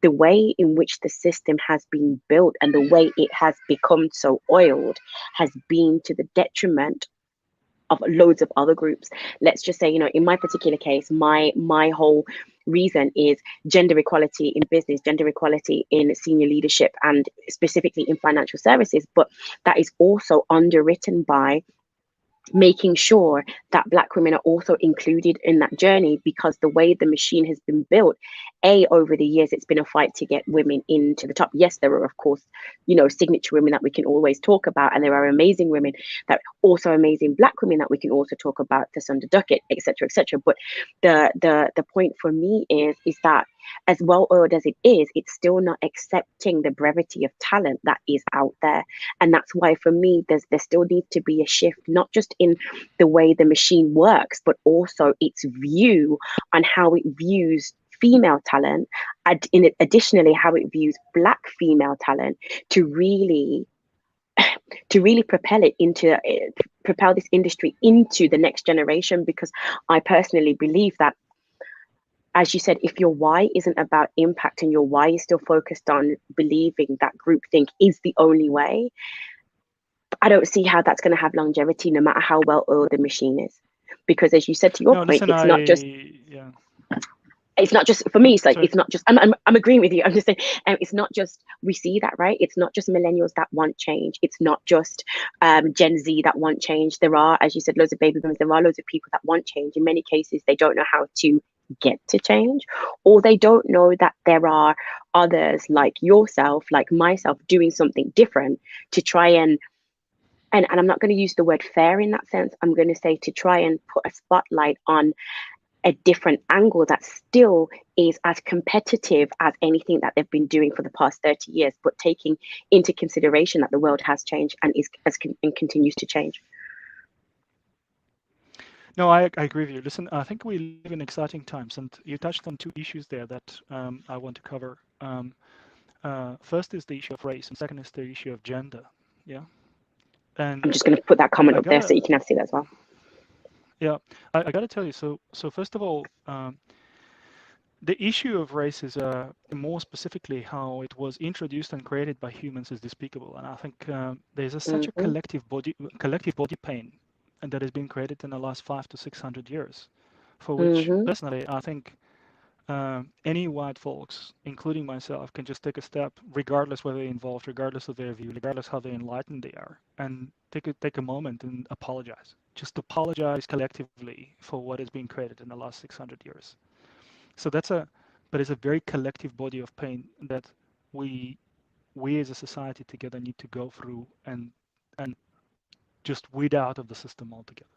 the way in which the system has been built and the way it has become so oiled has been to the detriment of loads of other groups. Let's just say, in my particular case, my whole reason is gender equality in business, gender equality in senior leadership, and specifically in financial services. But that is also underwritten by making sure that Black women are also included in that journey, because the way the machine has been built, over the years, it's been a fight to get women into the top. Yes, there are, of course, signature women that we can always talk about, and there are amazing women, that also amazing Black women that we can also talk about, to Sunda Duckett, etc., etc. But the point for me is that, as well oiled as it is, it's still not accepting the brevity of talent that is out there. And that's why, for me, there still needs to be a shift, not just in the way the machine works, but also its view on how it views female talent, and additionally how it views Black female talent, to really propel this industry into the next generation. Because I personally believe that, as you said, if your why isn't about impact and your why is still focused on believing that groupthink is the only way, I don't see how that's going to have longevity, no matter how well oiled the machine is. Because, as you said, to your No, point, listen, yeah, it's not just for me. It's like, sorry. it's not just, I'm agreeing with you. I'm just saying, it's not just, we see that, right? It's not just millennials that want change. It's not just Gen Z that want change. There are, as you said, loads of baby boomers. There are loads of people that want change. In many cases, they don't know how to get to change, or they don't know that there are others like yourself, like myself, doing something different to try and I'm not going to use the word fair in that sense. I'm going to say, to try and put a spotlight on a different angle that still is as competitive as anything that they've been doing for the past 30 years, but taking into consideration that the world has changed and and continues to change. No, I agree with you. Listen, I think we live in exciting times, and you touched on two issues there that I want to cover. First is the issue of race, and second is the issue of gender. Yeah, I'm and just going to put that comment I up there so gotta, you can have see that as well. yeah, I gotta tell you. So first of all, the issue of race is more specifically how it was introduced and created by humans is despicable, and I think there's such a Mm-hmm. collective body pain, and that has been created in the last 500 to 600 years, for which Mm-hmm. personally I think any white folks, including myself, can just take a step, regardless whether they're involved, regardless of their view, regardless how they enlightened they are, and take a moment and apologize. Just apologize collectively for what has been created in the last 600 years. So but it's a very collective body of pain that we as a society together need to go through and just weed out of the system altogether.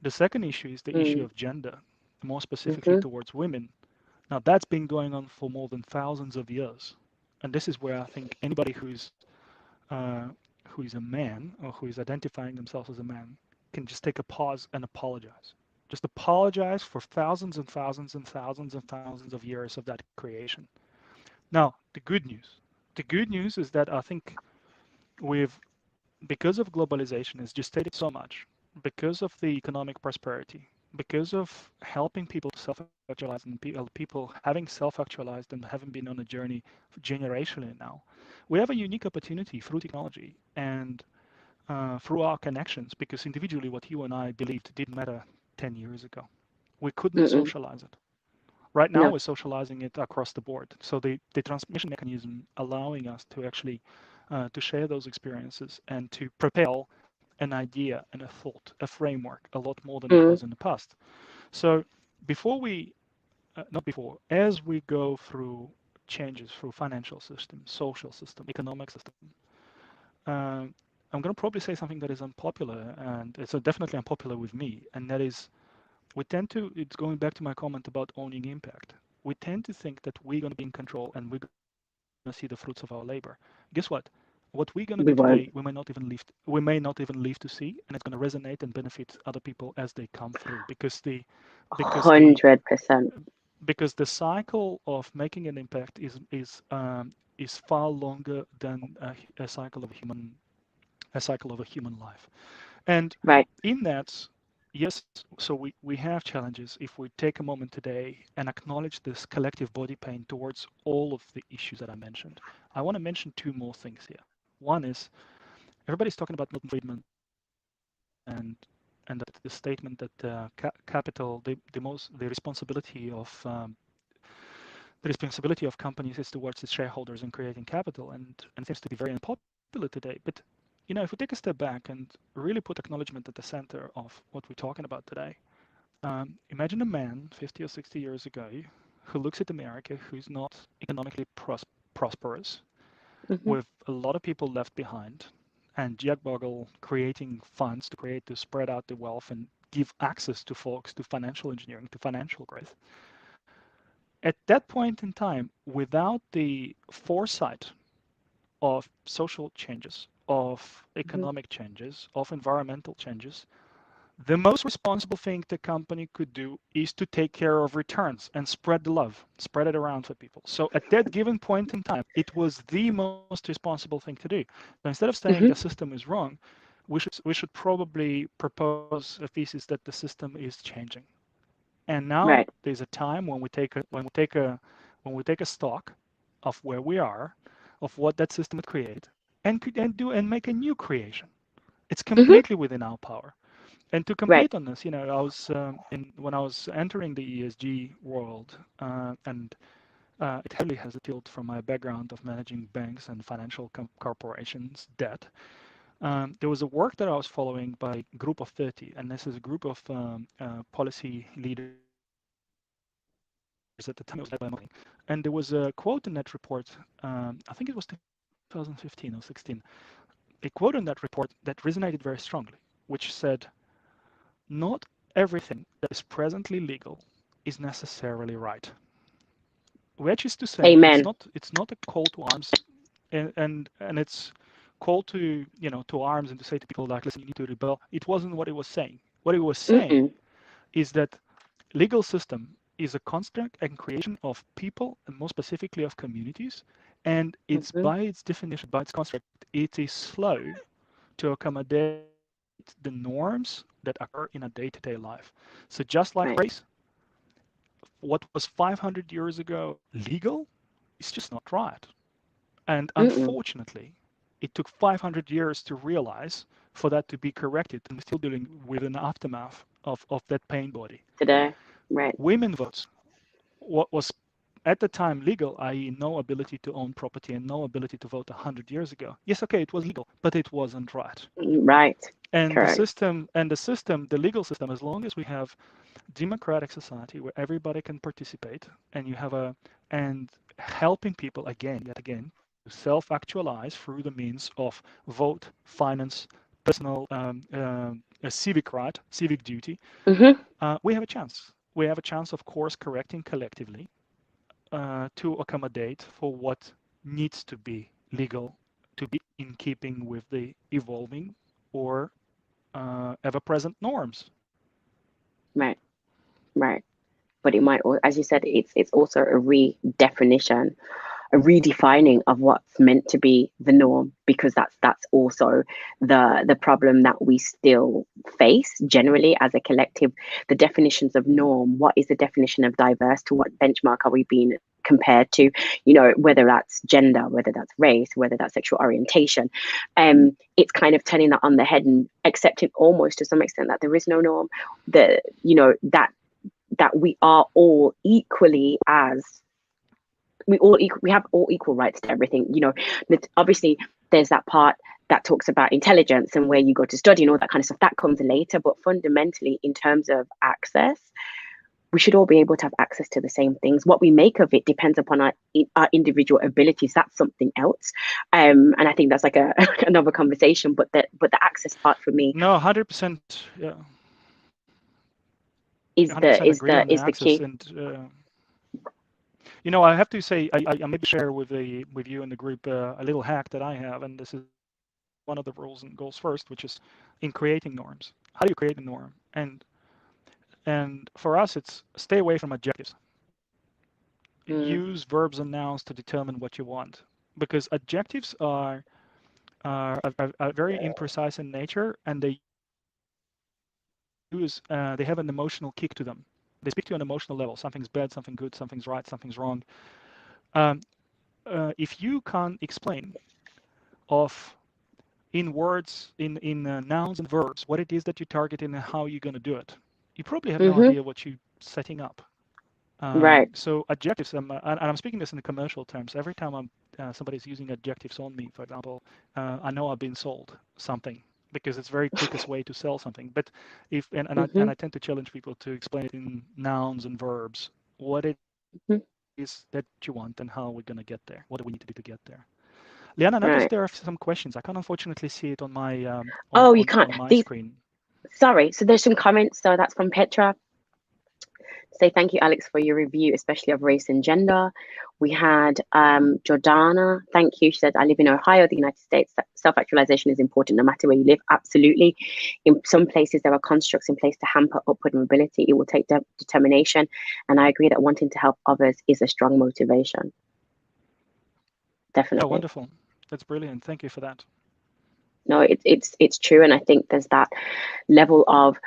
The second issue is the issue of gender, more specifically Mm-hmm. towards women. Now that's been going on for more than thousands of years, and this is where I think anybody uh, who is a man or who is identifying themselves as a man can just take a pause and apologize. Just apologize for thousands and thousands and thousands and thousands of years of that creation. Now, the good news is that I think we've, because of globalization, as just stated so much, because of the economic prosperity, because of helping people self-actualize and people having self-actualized and having been on a journey generationally now, we have a unique opportunity through technology and through our connections, because individually what you and I believed didn't matter 10 years ago. We couldn't Mm-mm. socialize it. Right now, No. we're socializing it across the board. So the transmission mechanism allowing us to actually to share those experiences and to propel an idea and a thought, a framework, a lot more than it Mm. was in the past. So before we, not before, as we go through changes through financial system, social system, economic system, um, I'm going to probably say something that is unpopular, and it's definitely unpopular with me, and that is we tend to, it's going back to my comment about owning impact. We tend to think that we're going to be in control and we're going to see the fruits of our labor. Guess what? What we're going to do today, We won't. we may not even live to see, and it's going to resonate and benefit other people as they come through, because the 100%. because the cycle of making an impact is far longer than a cycle of a human life. And Right. in that, yes, so we have challenges. If we take a moment today and acknowledge this collective body pain towards all of the issues that I mentioned, I want to mention two more things here. One is everybody's talking about Milton Friedman and that the statement that capital, the responsibility of companies is towards its shareholders in creating capital, and seems to be very unpopular today. But if we take a step back and really put acknowledgement at the center of what we're talking about today, imagine a man 50 or 60 years ago who looks at America, who's not economically prosperous, Mm-hmm. with a lot of people left behind, and Jack Bogle creating funds to spread out the wealth and give access to folks to financial engineering, to financial growth. At that point in time, without the foresight of social changes, of Mm-hmm. economic changes, of environmental changes, the most responsible thing the company could do is to take care of returns and spread the love, spread it around for people. So at that given point in time, it was the most responsible thing to do. So instead of saying the Mm-hmm. system is wrong, we should probably propose a thesis that the system is changing. And now Right. there's a time when we take a stock of where we are, of what that system would create, and make a new creation. It's Mm-hmm. completely within our power. And to Right. complete on this, I was when I was entering the ESG world, and it heavily has a tilt from my background of managing banks and financial corporations debt. There was a work that I was following by Group of 30, and this is a group of policy leaders at the time. It was led by marketing, and there was a quote in that report. I think it was 2015 or 16. A quote in that report that resonated very strongly, which said, "Not everything that is presently legal is necessarily right." Which is to say, it's Amen. not a call to arms, and it's call to arms and to say to people like, listen, you need to rebel. It wasn't what it was saying. What it was saying Mm-mm. is that legal system is a construct and creation of people, and more specifically of communities, and it's Mm-hmm. by its definition, by its construct, it is slow to accommodate the norms that occur in a day-to-day life. So just like race, Right. what was 500 years ago legal is just not right. And Mm-mm. unfortunately, it took 500 years to realize for that to be corrected, and we're still dealing with an aftermath of that pain body. Today. Right. Women votes, what was at the time legal, i.e., no ability to own property and no ability to vote 100 years ago. Yes, okay, it was legal, but it wasn't right. Right. And the Correct. system, the legal system, as long as we have democratic society where everybody can participate, and you have and helping people again, yet again, to self-actualize through the means of vote, finance, personal a civic right, civic duty, Mm-hmm. we have a chance. We have a chance of course correcting collectively to accommodate for what needs to be legal to be in keeping with the evolving or ever-present norms. Right. Right. But it might, as you said, it's also a redefinition, a redefining of what's meant to be the norm, because that's also the problem that we still face generally as a collective. The definitions of norm, what is the definition of diverse, to what benchmark are we being compared to, whether that's gender, whether that's race, whether that's sexual orientation. It's kind of turning that on the head and accepting almost to some extent that there is no norm, that that we are all equally as we have all equal rights to everything. Obviously there's that part that talks about intelligence and where you go to study and all that kind of stuff that comes later, but fundamentally in terms of access, we should all be able to have access to the same things. What we make of it depends upon our individual abilities. That's something else, and I think that's like a another conversation. But the access part for me No, 100%. Yeah, is 100% the is agree the on the is the access. key. And I have to say, I maybe share with you in the group a little hack that I have, and this is one of the rules in Goals First, which is in creating norms. How do you create a norm? And for us, it's stay away from adjectives. Mm, Use verbs and nouns to determine what you want, because adjectives are very imprecise in nature, and they use they have an emotional kick to them. They speak to you on an emotional level. Something's bad, something good, something's right, something's wrong. Um, if you can't explain of in words, in nouns and verbs, what it is that you're targeting and how you're going to do it, you probably have no Mm-hmm. idea what you're setting up. Right. So adjectives, and I'm speaking this in the commercial terms. Every time somebody's using adjectives on me, for example, I know I've been sold something because it's very quickest way to sell something. But if Mm-hmm. I tend to challenge people to explain it in nouns and verbs, what it Mm-hmm. is that you want and how we're going to get there. What do we need to do to get there? Liana, I noticed Right. there are some questions. I can't unfortunately see it on my Oh, you can't. on my These. screen. Sorry. So there's some comments. So that's from Petra. Say thank you, Alex, for your review, especially of race and gender. We had Jordana. Thank you. She said, I live in Ohio, the United States. Self-actualization is important no matter where you live. Absolutely. In some places, there are constructs in place to hamper upward mobility. It will take determination. And I agree that wanting to help others is a strong motivation. Oh, Definitely. wonderful. That's brilliant. Thank you for that. No, it's true. And I think there's that level of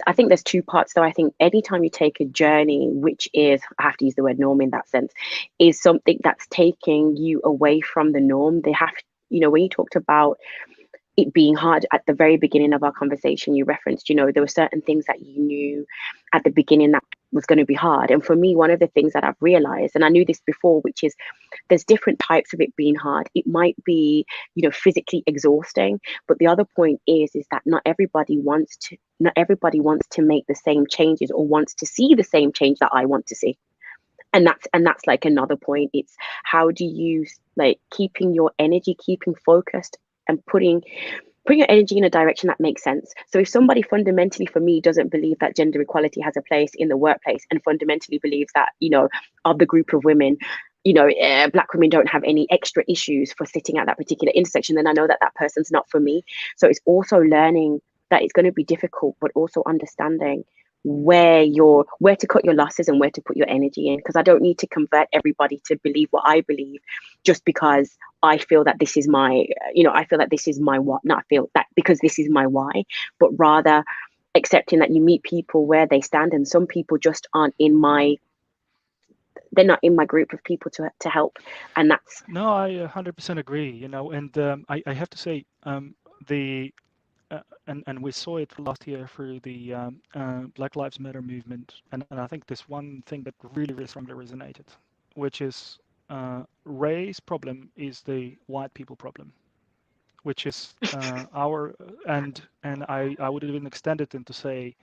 I think there's two parts though. I think anytime you take a journey, which is, I have to use the word norm in that sense, is something that's taking you away from the norm. They have, when you talked about it being hard at the very beginning of our conversation, you referenced, there were certain things that you knew at the beginning that was going to be hard. And for me, one of the things that I've realized, and I knew this before, which is there's different types of it being hard. It might be, physically exhausting, but the other point is that not everybody wants to make the same changes or wants to see the same change that I want to see. And that's like another point. It's how do you, like, keeping your energy, keeping focused, and putting your energy in a direction that makes sense. So if somebody fundamentally, for me, doesn't believe that gender equality has a place in the workplace, and fundamentally believes that, of the group of women, Black women don't have any extra issues for sitting at that particular intersection, then I know that that person's not for me. So it's also learning that it's going to be difficult, but also understanding where to cut your losses and where to put your energy in, because I don't need to convert everybody to believe what I believe just because I feel that this is my, I feel that this is my what, not feel that because this is my why, but rather accepting that you meet people where they stand, and some people just aren't they're not in my group of people to help. And that's. No, I 100% agree. And I have to say, the and we saw it last year through the Black Lives Matter movement, and I think this one thing that really, really strongly resonated, which is race problem is the white people problem, which is our and I would even extend it into say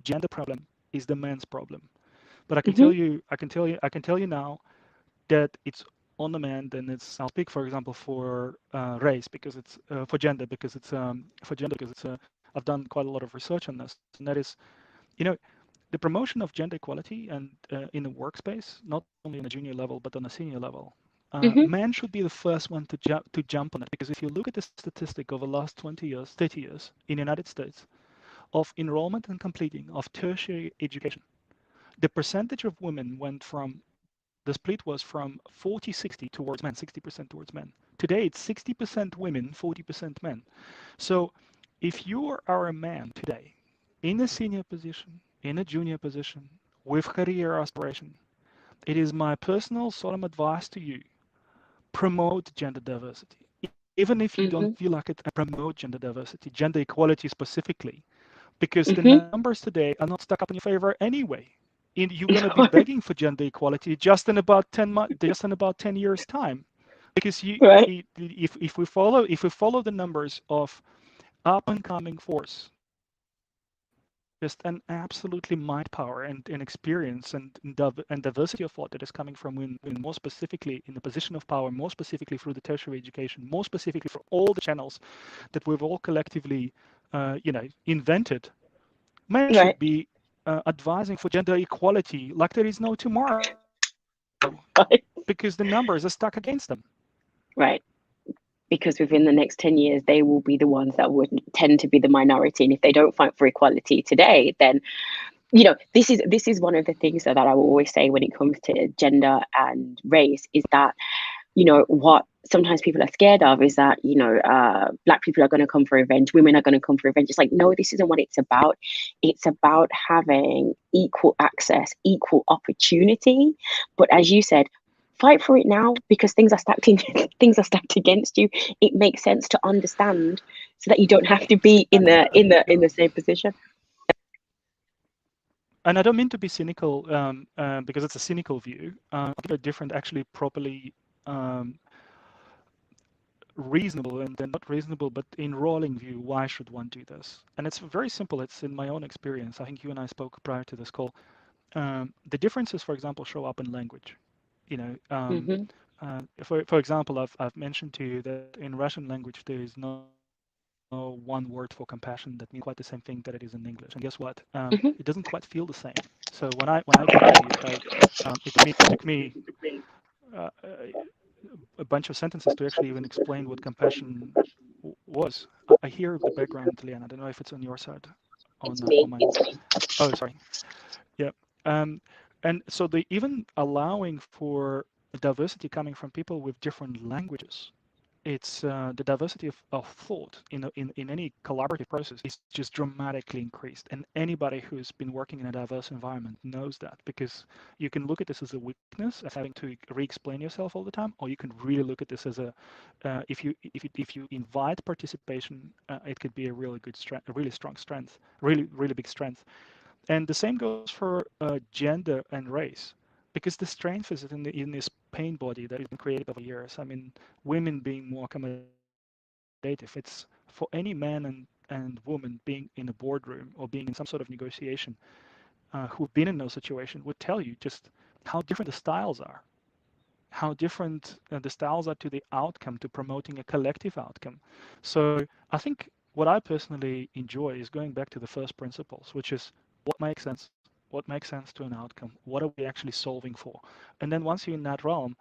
gender problem is the man's problem. But Mhm. I can tell you now that it's on demand, and I'll speak for example for race because it's for gender because it's I've done quite a lot of research on this, and that is, you know the promotion of gender equality and in the workspace, not only on a junior level but on a senior level. Mhm. Men should be the first one to jump on it, because if you look at the statistic over the last 20 years, 30 years in the United States of enrollment and completing of tertiary education, the percentage of women went from the split was from 40-60 towards men, 60% towards men. Today it's 60% women, 40% men. So if you are a man today in a senior position, in a junior position, with career aspiration, it is my personal solemn advice to you: promote gender diversity. Even if you don't feel Mhm. like it, promote gender diversity, gender equality specifically, because the Mhm. numbers today are not stuck up in your favor anyway. And you're going to be begging for gender equality just in about 10 years time, because Right. if we follow the numbers of up and coming force, just an absolutely mind power and experience and diversity of thought that is coming from women, more specifically in the position of power, more specifically through the tertiary education, more specifically for all the channels that we've all collectively invented. Men should Right. be advising for gender equality like there is no tomorrow, because the numbers are stuck against them. Right. Because within the next 10 years, they will be the ones that would tend to be the minority. And if they don't fight for equality today, then, this is one of the things that I will always say when it comes to gender and race, is that, what sometimes people are scared of is that, Black people are going to come for revenge, women are going to come for revenge. It's like, no, this isn't what it's about. It's about having equal access, equal opportunity. But as you said, fight for it now, because things are stacked in, things are stacked against you. It makes sense to understand so that you don't have to be in the same position. And I don't mean to be cynical, because it's a cynical view. I'll give a different, actually properly reasonable, and then not reasonable, but in rolling view, why should one do this? And it's very simple. It's in my own experience. I think you and I spoke prior to this call. The differences, for example, show up in language. You know, Hmm. for example, I've mentioned to you that in Russian language there is no one word for compassion that means quite the same thing that it is in English. And guess what? It Hmm. doesn't quite feel the same. So when I came to the UK, it took me uh, a bunch of sentences to actually even explain what compassion was. I hear the background, Leanne. I don't know if it's on your side, It's on me. mine. It's me. Oh, sorry. Yeah. Um, and so they even allowing for diversity coming from people with different languages. It's the diversity of thought in any collaborative process is just dramatically increased. And anybody who's been working in a diverse environment knows that, because you can look at this as a weakness, as having to re-explain yourself all the time, or you can really look at this as a if you invite participation, it could be a really good strength, a really strong strength, really big strength. And the same goes for gender and race, because the strength is in this pain body that has been created over years. I mean, women being more accommodative. It's for any man and woman being in a boardroom or being in some sort of negotiation, who've been in those situations, would tell you just how different the styles are, how different the styles are to the outcome, to promoting a collective outcome. So I think what I personally enjoy is going back to the first principles, which is what makes sense, what makes sense to an outcome, what are we actually solving for. And then once you're in that realm,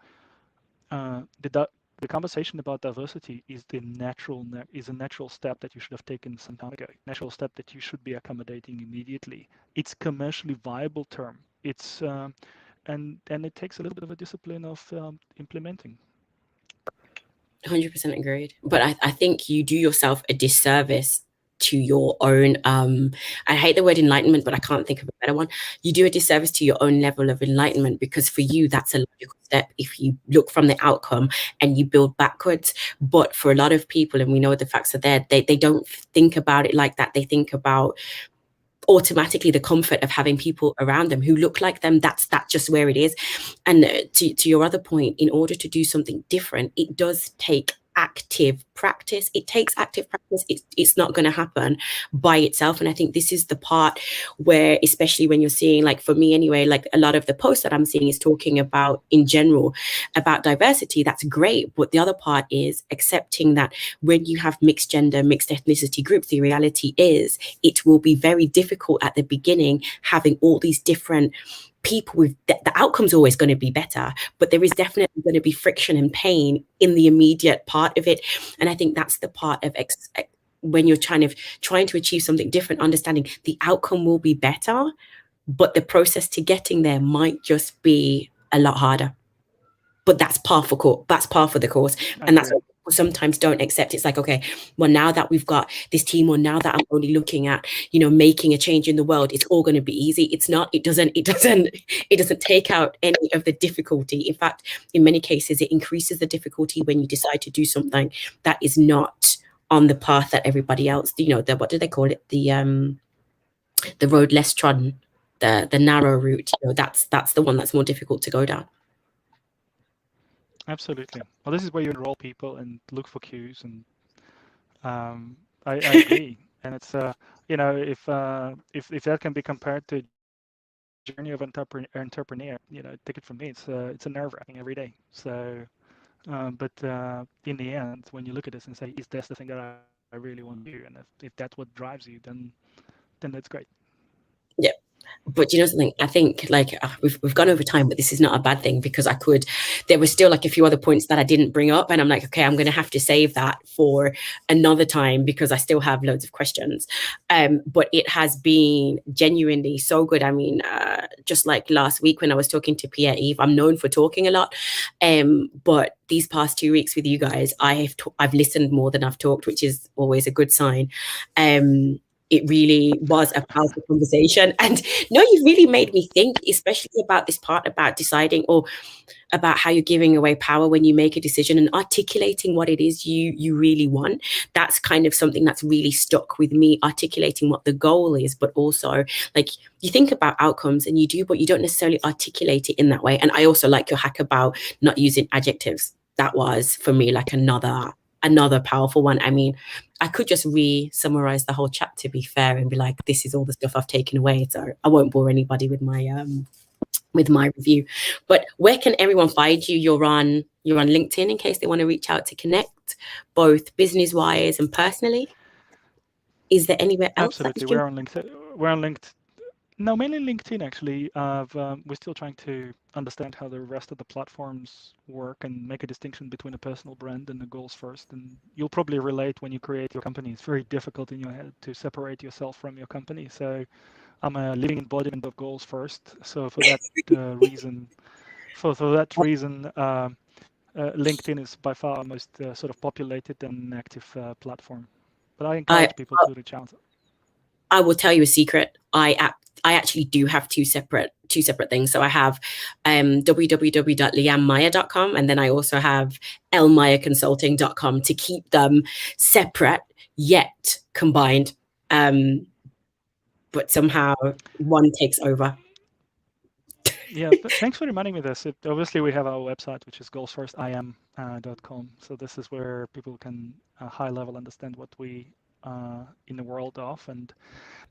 the conversation about diversity is a natural step that you should have taken some time ago. Natural step that you should be accommodating immediately. It's commercially viable term. It's and it takes a little bit of a discipline of implementing. 100% agreed. But I think you do yourself a disservice to your own I hate the word enlightenment, but I can't think of a better one. You do a disservice to your own level of enlightenment, because for you that's a logical step if you look from the outcome and you build backwards. But for a lot of people, and we know the facts are there, they don't think about it like that. They think about automatically the comfort of having people around them who look like them. That's just where it is. And to your other point, in order to do something different, it does take active practice. It takes active practice. It's not going to happen by itself. And I think this is the part where, especially when you're seeing, like for me anyway, like a lot of the posts that I'm seeing is talking about in general about diversity. That's great. But the other part is accepting that when you have mixed gender, mixed ethnicity groups, the reality is it will be very difficult at the beginning having all these different people with the outcome's always going to be better, but there is definitely going to be friction and pain in the immediate part of it. And I think that's the part of when you're trying to achieve something different, understanding the outcome will be better, but the process to getting there might just be a lot harder. But that's that's par for the course. I And that's agree. what people sometimes don't accept. It's like, okay, well, now that we've got this team, or now that I'm only looking at, making a change in the world, it's all going to be easy. It's not. It doesn't take out any of the difficulty. In fact, in many cases, it increases the difficulty when you decide to do something that is not on the path that everybody else, what do they call it? The road less trodden, the narrow route. That's the one that's more difficult to go down. Absolutely. Well, this is where you enroll people and look for cues, and I agree. And it's if that can be compared to a journey of entrepreneur, take it from me. It's a nerve-wracking every day. So, but in the end, when you look at this and say, is this the thing that I really want to do? And if that's what drives you, then that's great. Yeah. But you know something, I think like we've gone over time, but this is not a bad thing, because there was still like a few other points that I didn't bring up, and I'm like, okay, I'm going to have to save that for another time because I still have loads of questions. But it has been genuinely so good. I mean, just like last week when I was talking to Pierre Eve, I'm known for talking a lot. But these past 2 weeks with you guys, I've listened more than I've talked, which is always a good sign. It really was a powerful conversation. And no, you really made me think, especially about this part about deciding, or about how you're giving away power when you make a decision and articulating what it is you really want. That's kind of something that's really stuck with me, articulating what the goal is, but also like you think about outcomes and you do, but you don't necessarily articulate it in that way. And I also like your hack about not using adjectives. That was for me like another powerful one. I mean, I could just re-summarize the whole chat, to be fair, and be like, this is all the stuff I've taken away. So I won't bore anybody with my review. But where can everyone find you? You're on LinkedIn in case they want to reach out to connect, both business-wise and personally. Is there anywhere else? Absolutely, we're on LinkedIn. We're on LinkedIn. No, mainly LinkedIn, actually. We're still trying to understand how the rest of the platforms work and make a distinction between a personal brand and a goals first. And you'll probably relate when you create your company. It's very difficult in your head to separate yourself from your company. So I'm a living embodiment of goals first. So for that reason, LinkedIn is by far our most sort of populated and active platform. But I encourage people to reach out. I will tell you a secret. I actually do have two separate things. So I have www.liammaya.com, and then I also have lmayaconsulting.com to keep them separate yet combined. But somehow one takes over. Yeah, thanks for reminding me this. Obviously, we have our website, which is goalsfirstim.com. So this is where people can high level understand what we in the world of, and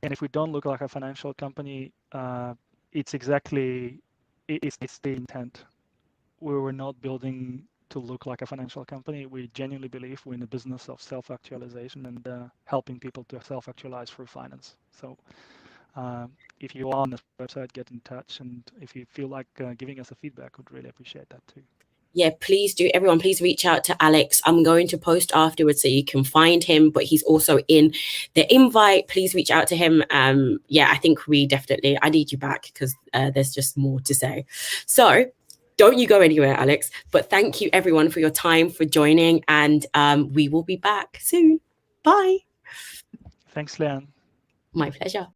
if we don't look like a financial company, it's the intent. We were not building to look like a financial company. We genuinely believe we're in the business of self-actualization and helping people to self-actualize through finance. So if you are on this website, get in touch, and if you feel like giving us a feedback, we'd really appreciate that too. Yeah, please do. Everyone, please reach out to Alex. I'm going to post afterwards so you can find him, but he's also in the invite. Please reach out to him. Yeah, I think I need you back because there's just more to say. So don't you go anywhere, Alex. But thank you, everyone, for your time, for joining. And we will be back soon. Bye. Thanks, Leanne. My pleasure.